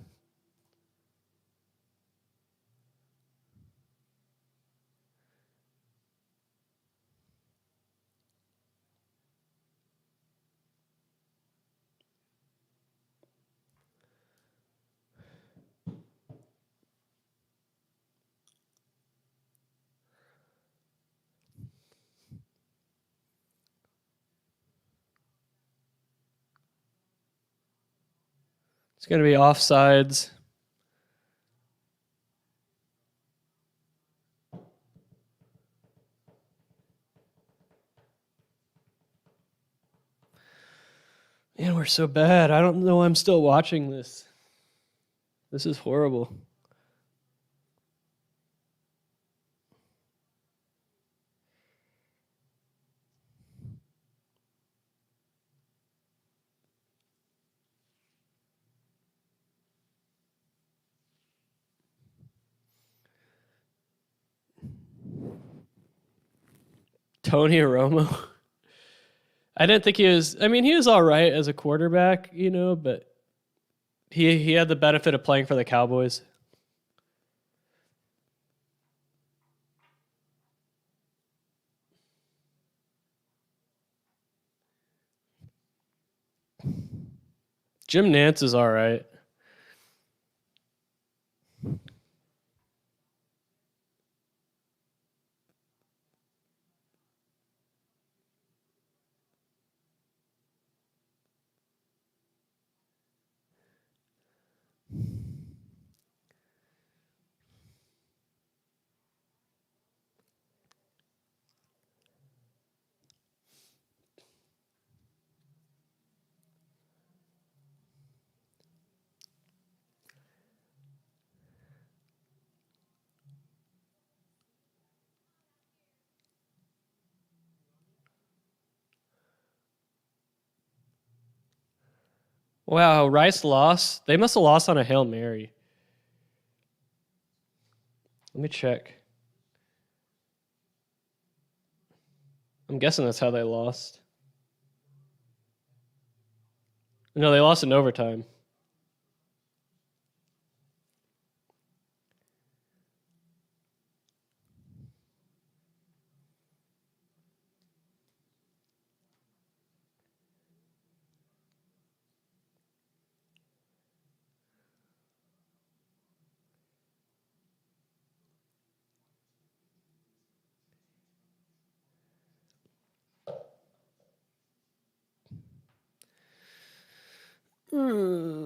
It's going to be offsides. Man, we're so bad. I don't know I'm still watching this. This is horrible. Tony Romo. I didn't think he was. I mean, he was all right as a quarterback, but he had the benefit of playing for the Cowboys. Jim Nantz is all right. Wow, Rice lost. They must have lost on a Hail Mary. Let me check. I'm guessing that's how they lost. No, they lost in overtime.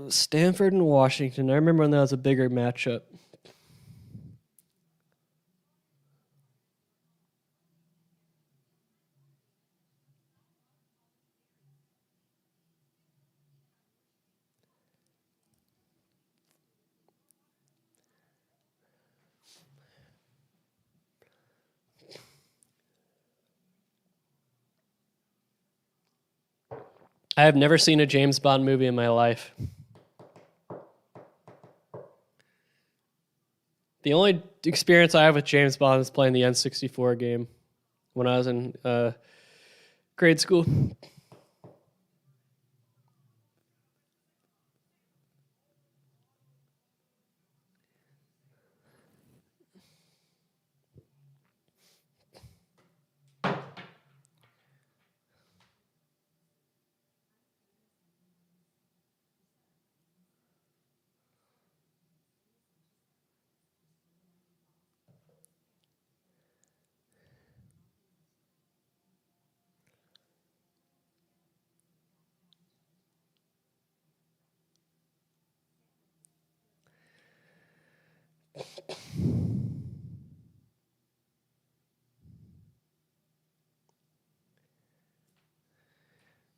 Stanford and Washington. I remember when that was a bigger matchup. I have never seen a James Bond movie in my life. The only experience I have with James Bond is playing the N64 game when I was in grade school.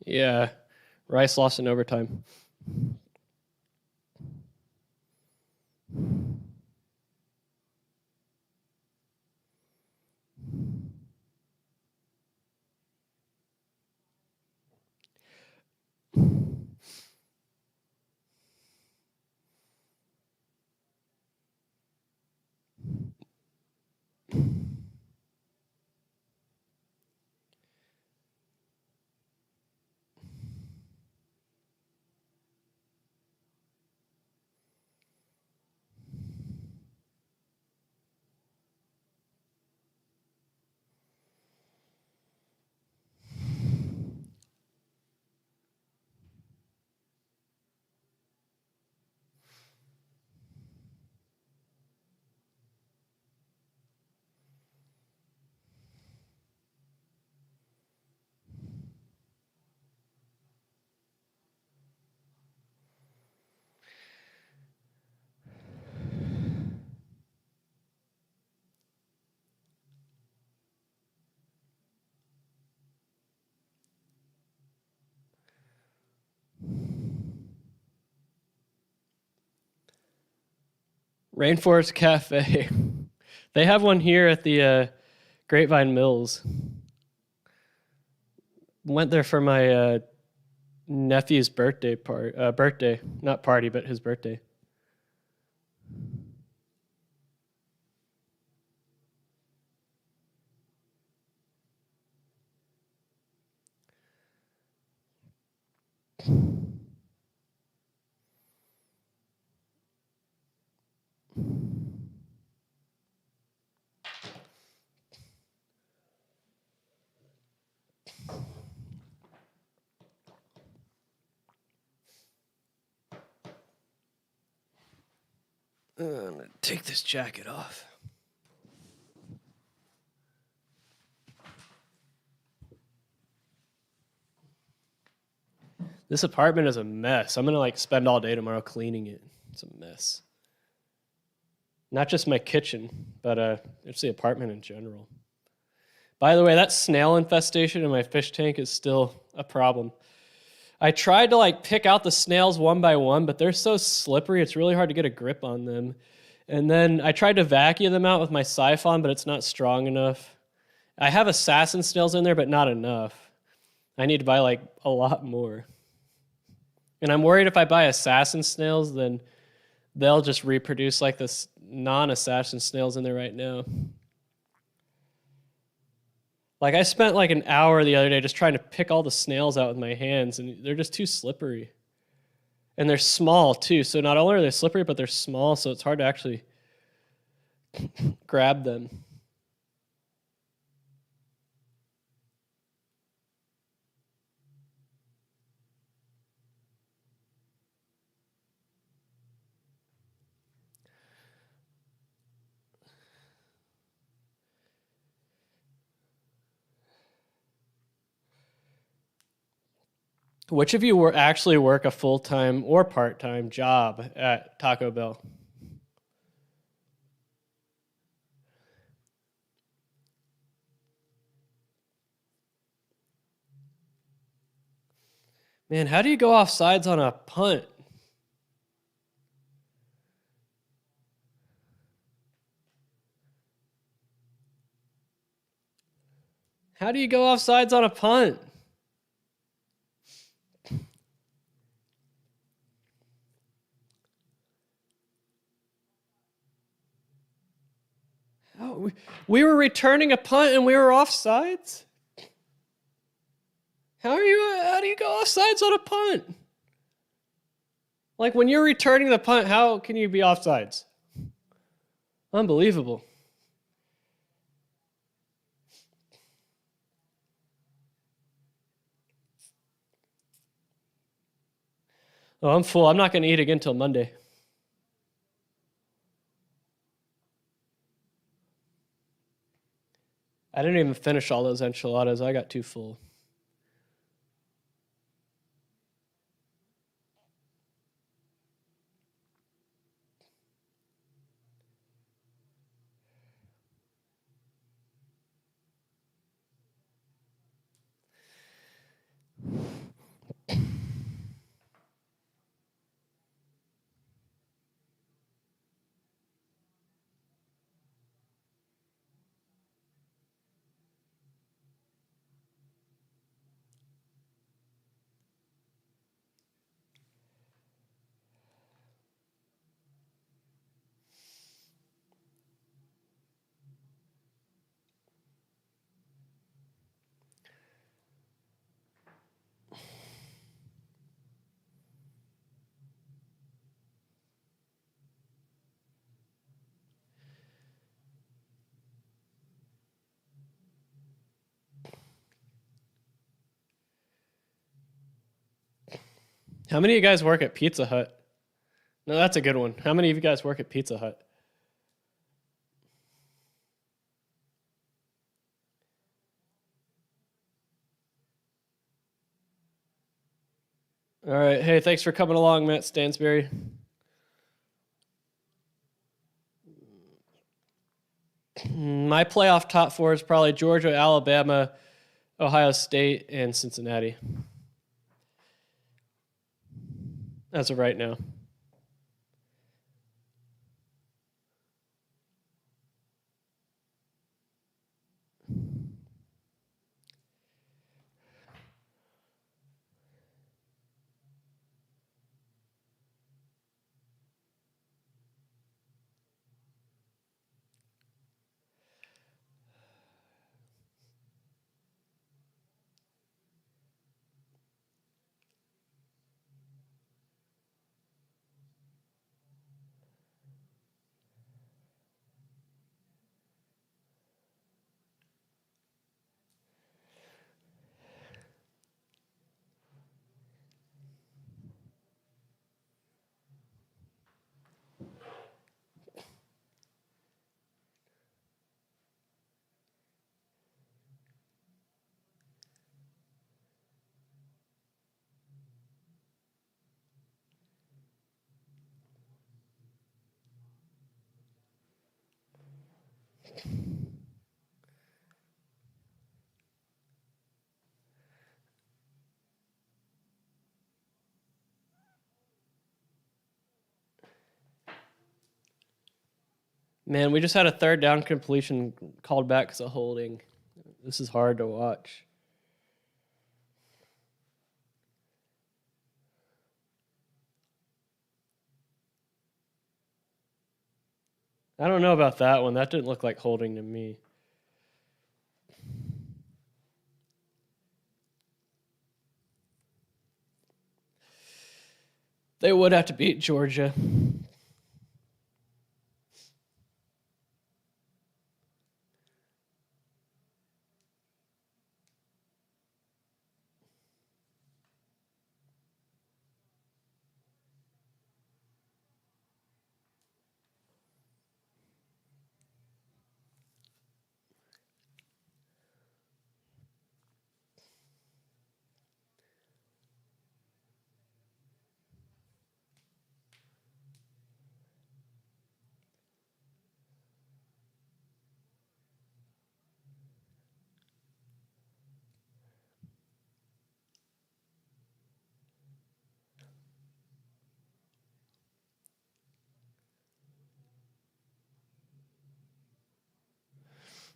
Yeah, Rice lost in overtime. Rainforest Cafe. They have one here at the Grapevine Mills. Went there for my nephew's birthday birthday, not party, but his birthday. I'm gonna take this jacket off. This apartment is a mess. I'm gonna spend all day tomorrow cleaning it. It's a mess. Not just my kitchen, but it's the apartment in general. By the way, that snail infestation in my fish tank is still a problem. I tried to pick out the snails one by one, but they're so slippery, it's really hard to get a grip on them. And then I tried to vacuum them out with my siphon, but it's not strong enough. I have assassin snails in there, but not enough. I need to buy a lot more. And I'm worried if I buy assassin snails, then they'll just reproduce this non-assassin snails in there right now. I spent an hour the other day just trying to pick all the snails out with my hands, and they're just too slippery. And they're small, too. So not only are they slippery, but they're small, so it's hard to actually grab them. Which of you actually work a full-time or part-time job at Taco Bell? Man, how do you go off sides on a punt? How do you go off sides on a punt? We were returning a punt and we were offsides? How do you go offsides on a punt? When you're returning the punt, how can you be offsides? Unbelievable. Oh, I'm full. I'm not going to eat again till Monday. I didn't even finish all those enchiladas. I got too full. How many of you guys work at Pizza Hut? No, that's a good one. How many of you guys work at Pizza Hut? All right. Hey, thanks for coming along, Matt Stansberry. My playoff top four is probably Georgia, Alabama, Ohio State, and Cincinnati. As of right now. Man, we just had a third down completion called back as a holding. This is hard to watch. I don't know about that one. That didn't look like holding to me. They would have to beat Georgia.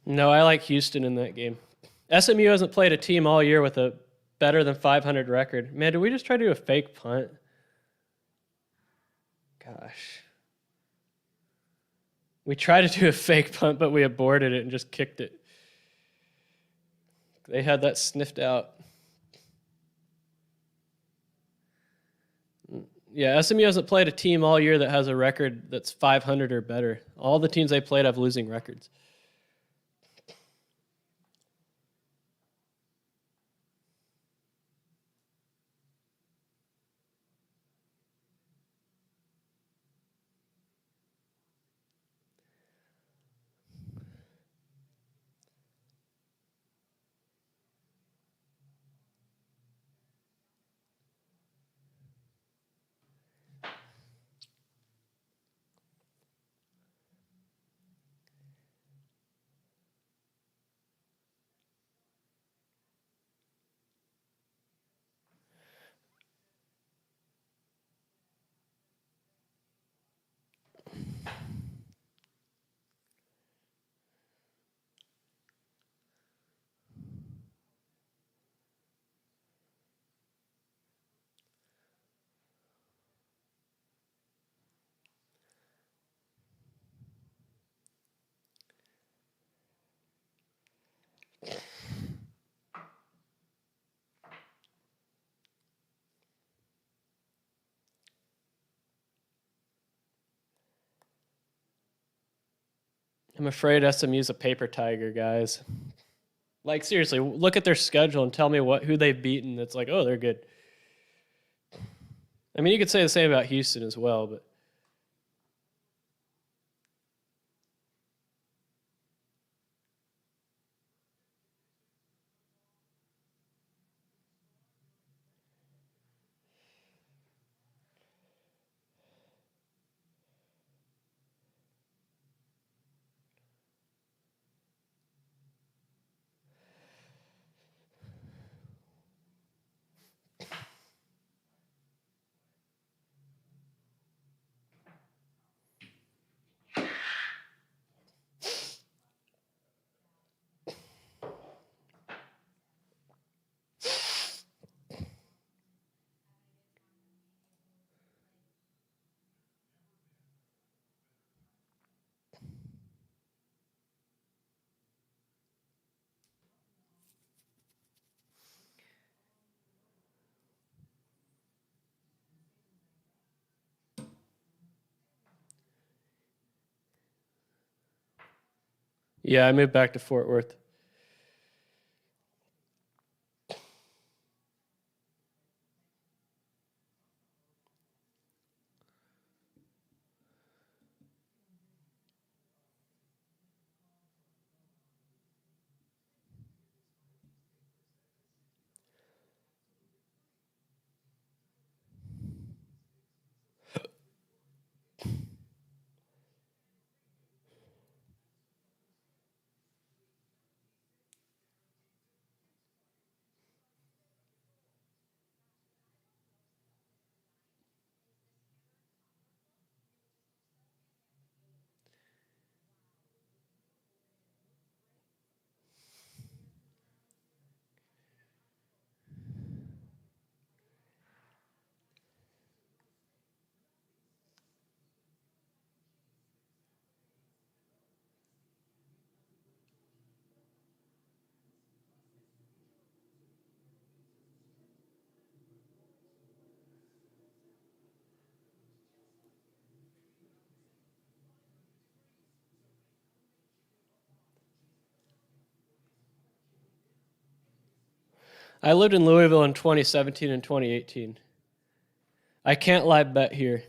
No, I like Houston in that game. SMU hasn't played a team all year with a better than 500 record. Man, did we just try to do a fake punt? Gosh. We tried to do a fake punt, but we aborted it and just kicked it. They had that sniffed out. Yeah, SMU hasn't played a team all year that has a record that's 500 or better. All the teams they played have losing records. I'm afraid SMU's a paper tiger, guys. Like, seriously, look at their schedule and tell me who they've beaten that's like, oh, they're good. I mean, you could say the same about Houston as well, but yeah, I moved back to Fort Worth. I lived in Louisville in 2017 and 2018. I can't live bet here.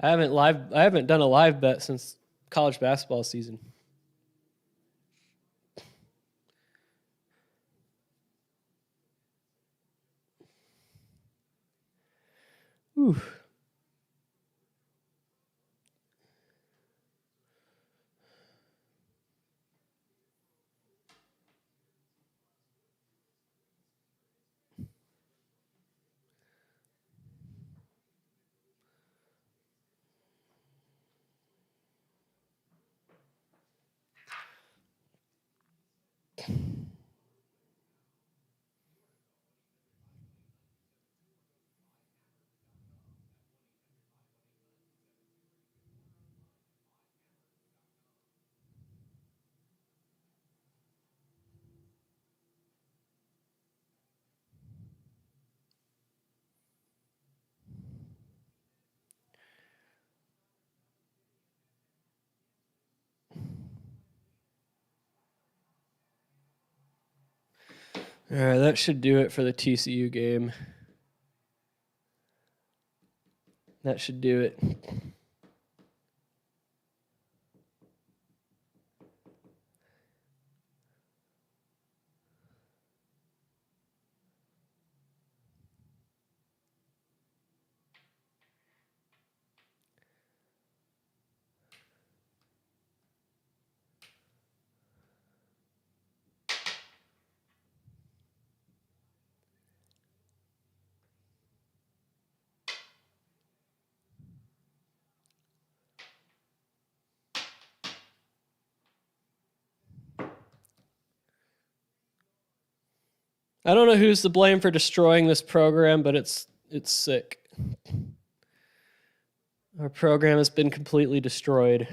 I haven't done a live bet since college basketball season. Whew. All right, that should do it for the TCU game. That should do it. I don't know who's to blame for destroying this program, but it's sick. Our program has been completely destroyed.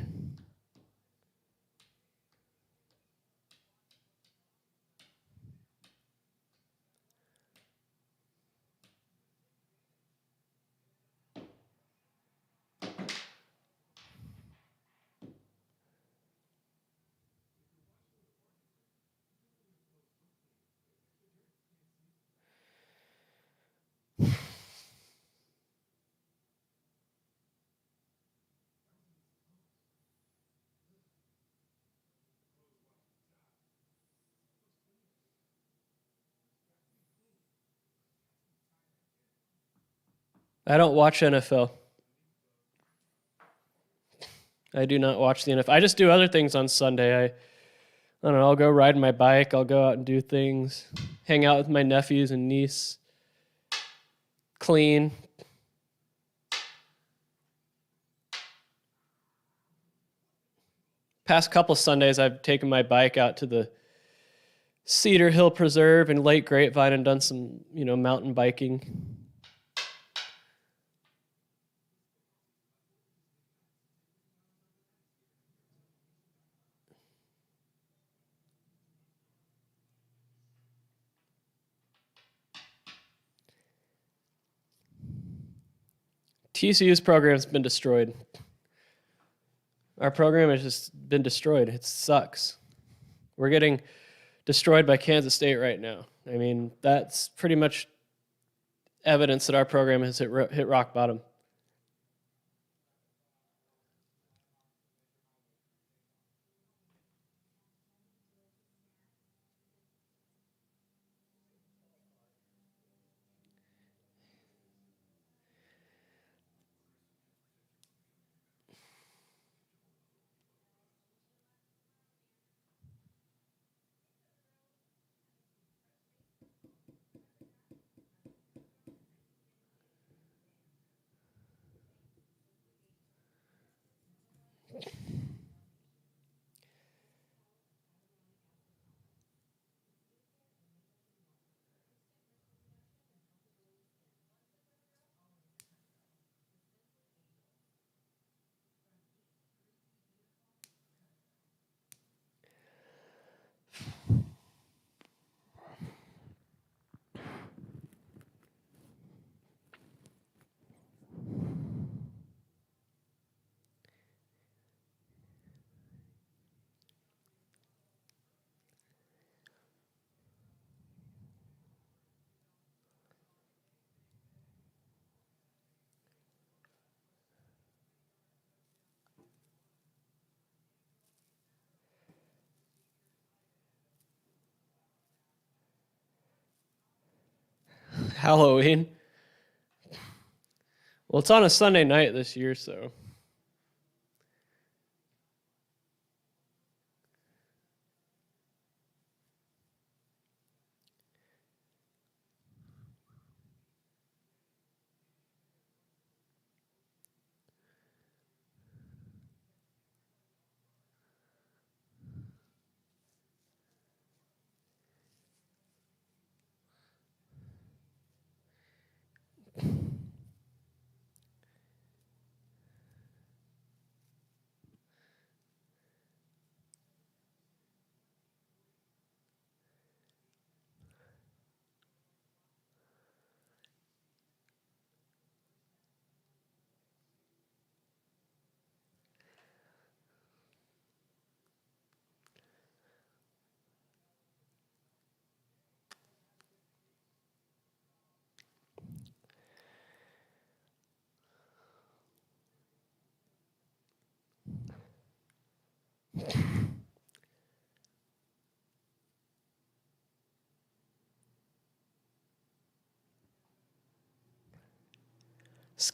I don't watch NFL. I do not watch the NFL. I just do other things on Sunday. I don't know, I'll go ride my bike, I'll go out and do things, hang out with my nephews and niece, clean. Past couple Sundays, I've taken my bike out to the Cedar Hill Preserve and Lake Grapevine and done some, mountain biking. TCU's program's been destroyed. Our program has just been destroyed. It sucks. We're getting destroyed by Kansas State right now. I mean, that's pretty much evidence that our program has hit rock bottom. Halloween. Well, it's on a Sunday night this year, so.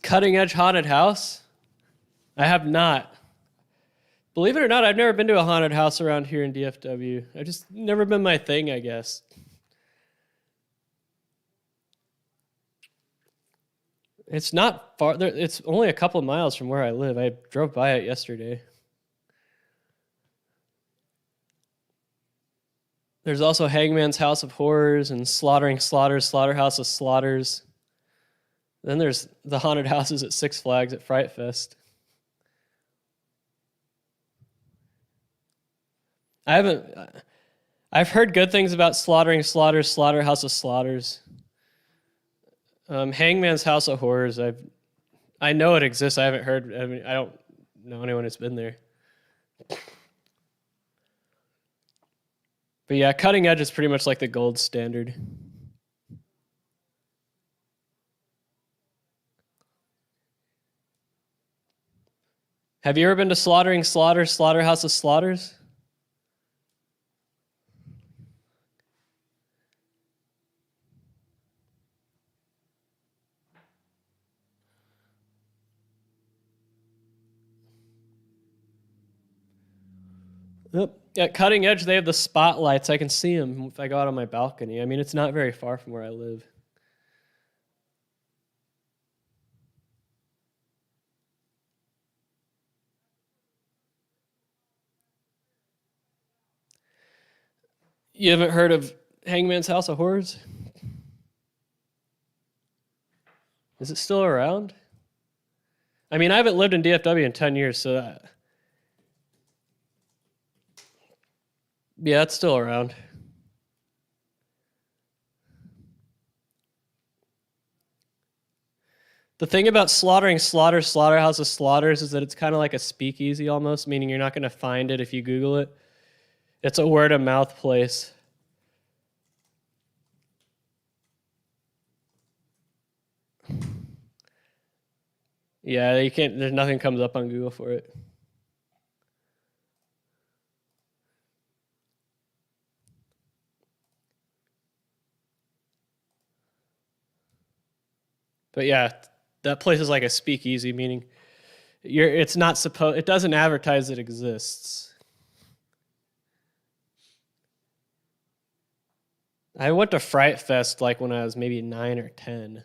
Cutting edge haunted house? I have not. Believe it or not, I've never been to a haunted house around here in DFW. I just never been my thing, I guess. It's not far. It's only a couple miles from where I live. I drove by it yesterday. There's also Hangman's House of Horrors and Slaughtering Slaughters, Slaughterhouse of Slaughters. Then there's the haunted houses at Six Flags at Fright Fest. I've heard good things about Slaughtering Slaughters, Slaughterhouse of Slaughters. Hangman's House of Horrors. I know it exists. I haven't heard. I mean, I don't know anyone who's been there. But yeah, Cutting Edge is pretty much like the gold standard. Have you ever been to Slaughtering Slaughters, Slaughterhouse of Slaughters? Yep. At Cutting Edge, they have the spotlights. I can see them if I go out on my balcony. I mean, it's not very far from where I live. You haven't heard of Hangman's House of Horrors? Is it still around? I mean, I haven't lived in DFW in 10 years, so yeah, it's still around. The thing about Slaughtering Slaughters, Slaughterhouse of Slaughters is that it's kind of like a speakeasy almost, meaning you're not going to find it if you Google it. It's a word of mouth place. Yeah, you can't. There's nothing comes up on Google for it. But yeah, that place is like a speakeasy, meaning it's not supposed. It doesn't advertise it exists. I went to Fright Fest like when I was maybe 9 or 10.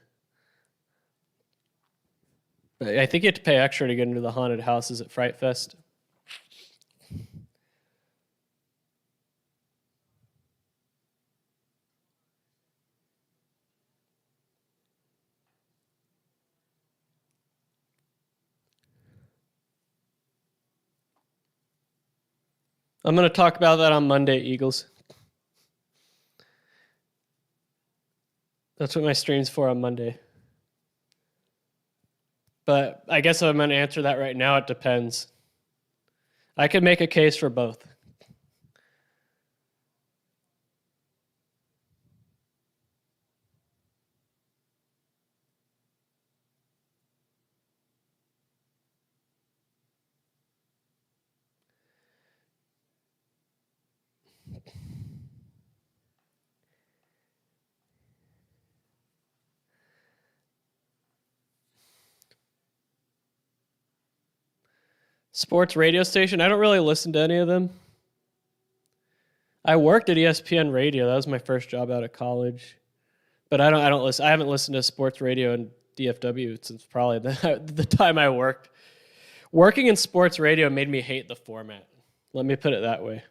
But I think you have to pay extra to get into the haunted houses at Fright Fest. I'm going to talk about that on Monday, Eagles. That's what my stream's for on Monday. But I guess if I'm going to answer that right now, it depends. I could make a case for both. Sports radio station. I don't really listen to any of them. I worked at ESPN Radio. That was my first job out of college. But I don't listen. I haven't listened to sports radio in DFW since probably the time I worked. Working in sports radio made me hate the format. Let me put it that way.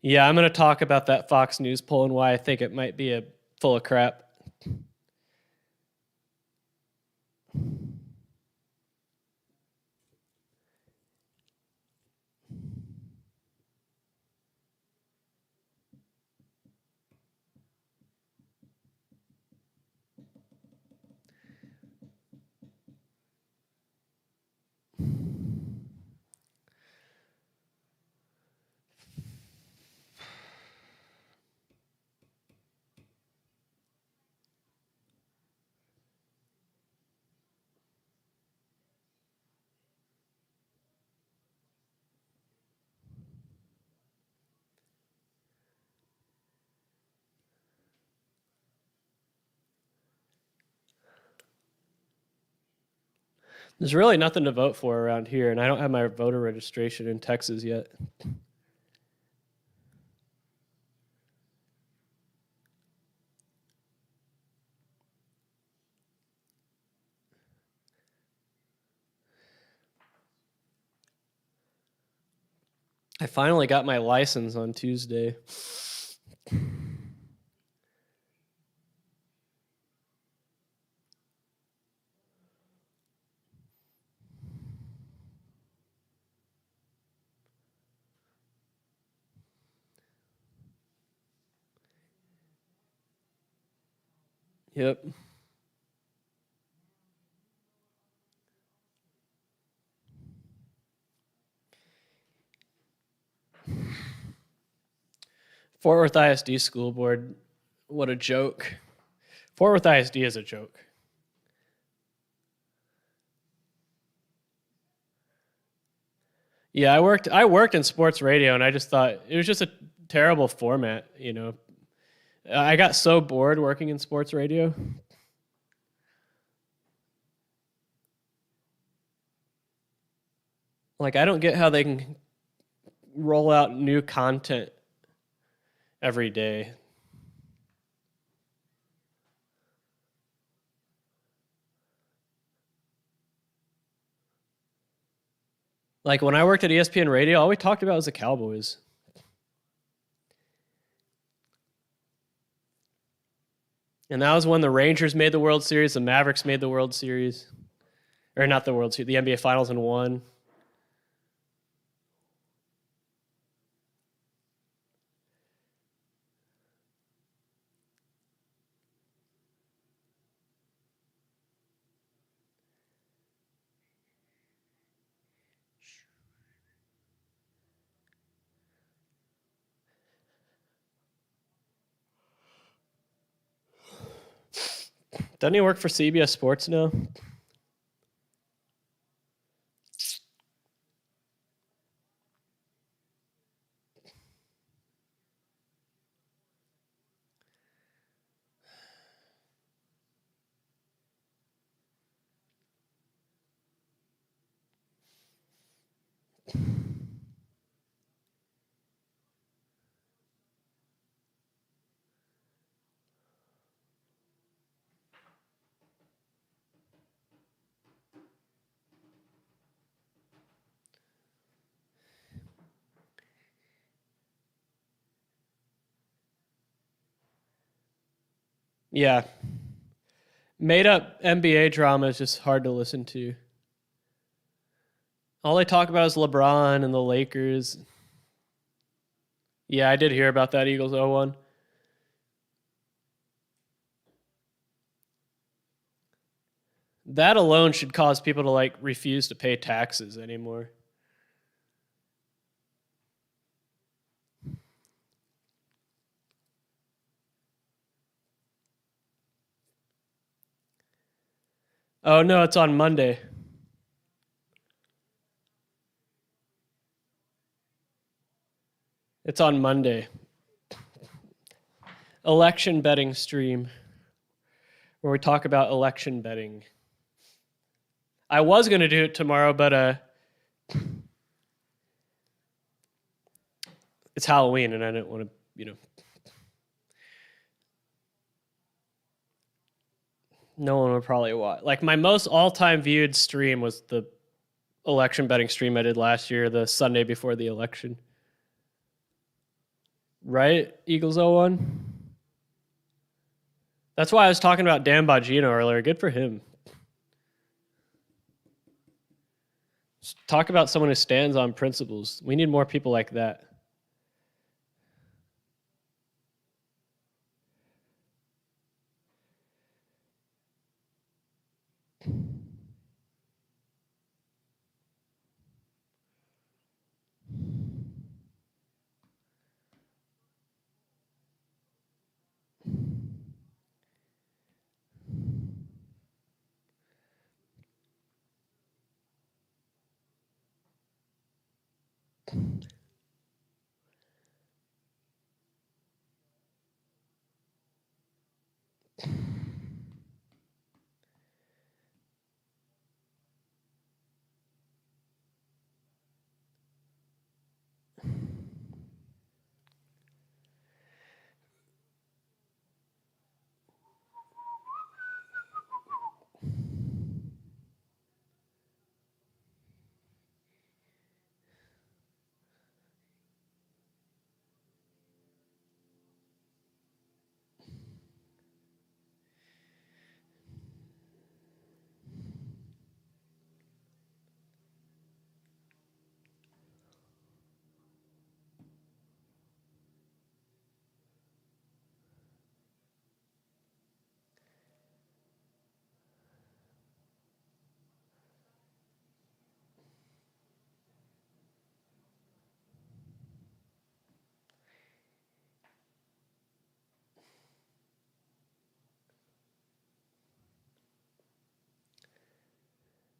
Yeah, I'm going to talk about that Fox News poll and why I think it might be full of crap. There's really nothing to vote for around here, and I don't have my voter registration in Texas yet. I finally got my license on Tuesday. Yep. Fort Worth ISD School Board, what a joke. Fort Worth ISD is a joke. Yeah, I worked in sports radio, and I just thought it was just a terrible format, you know. I got so bored working in sports radio. Like, I don't get how they can roll out new content every day. Like, when I worked at ESPN Radio, all we talked about was the Cowboys. And that was when the Rangers made the World Series, the Mavericks made the World Series. Or not the World Series, the NBA Finals and won. Doesn't he work for CBS Sports now? Yeah. Made up NBA drama is just hard to listen to. All they talk about is LeBron and the Lakers. Yeah, I did hear about that Eagles 0-1. That alone should cause people to refuse to pay taxes anymore. Oh no, it's on Monday. It's on Monday. Election betting stream. where we talk about election betting. I was going to do it tomorrow, but it's Halloween, and I didn't want to, no one would probably watch. Like, my most all-time viewed stream was the election betting stream I did last year, the Sunday before the election. Right, Eagles 01? That's why I was talking about Dan Bongino earlier. Good for him. Just talk about someone who stands on principles. We need more people like that.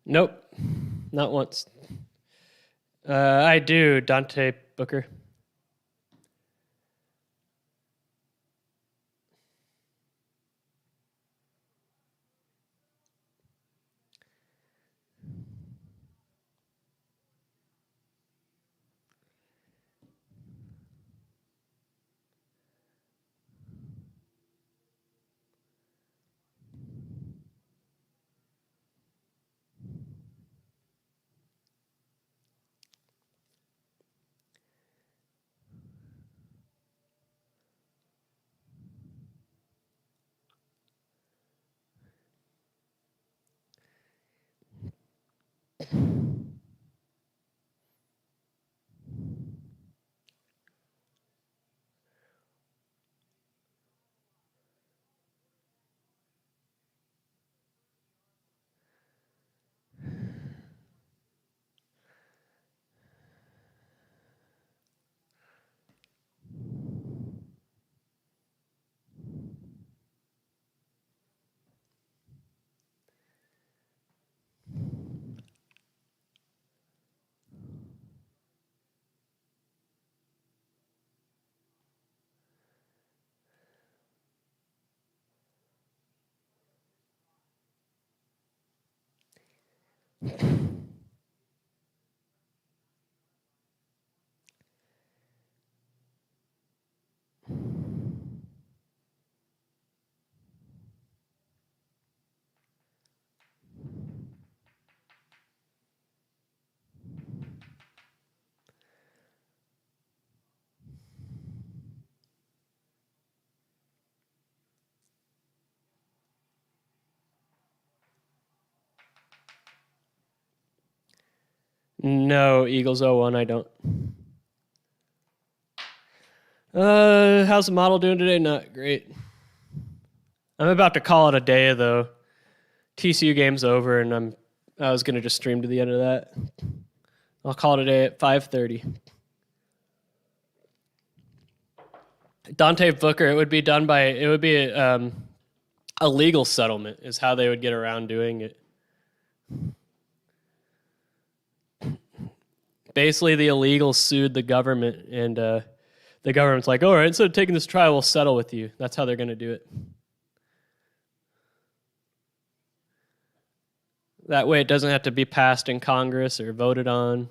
Nope, not once. I do, Dante Booker. No, Eagles 01, I don't. How's the model doing today? Not great. I'm about to call it a day, though. TCU game's over, and I was going to just stream to the end of that. I'll call it a day at 5:30. Dante Booker, it would be a legal settlement is how they would get around doing it. Basically, the illegals sued the government, and the government's like, all right, instead of taking this trial, we'll settle with you. That's how they're going to do it. That way it doesn't have to be passed in Congress or voted on.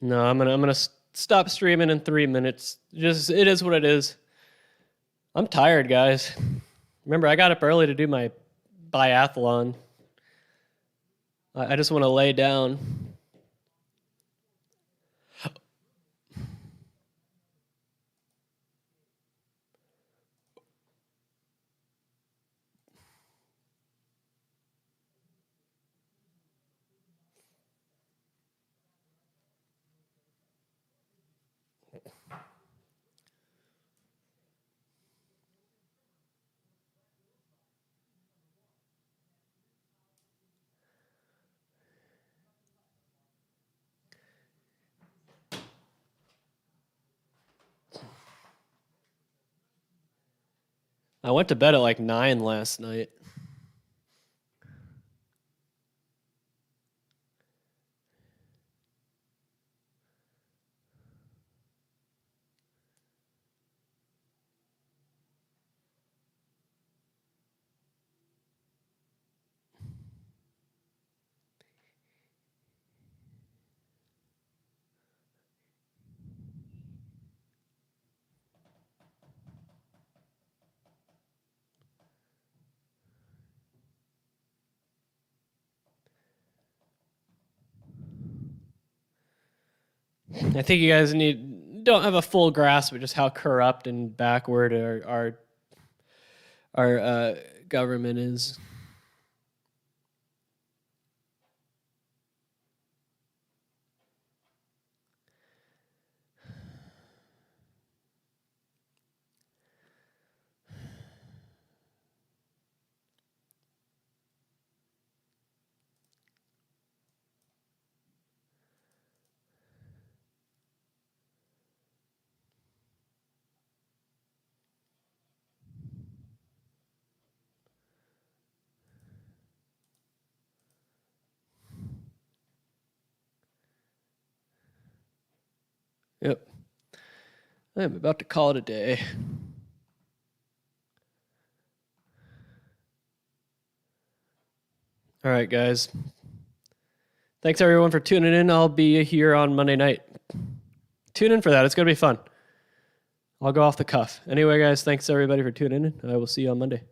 No, I'm gonna stop streaming in 3 minutes. Just it is what it is. I'm tired, guys. Remember, I got up early to do my biathlon. I just want to lay down. I went to bed at like 9 last night. I think you guys don't have a full grasp of just how corrupt and backward our government is. Yep. I'm about to call it a day. All right, guys. Thanks, everyone, for tuning in. I'll be here on Monday night. Tune in for that. It's going to be fun. I'll go off the cuff. Anyway, guys, thanks, everybody, for tuning in. I will see you on Monday.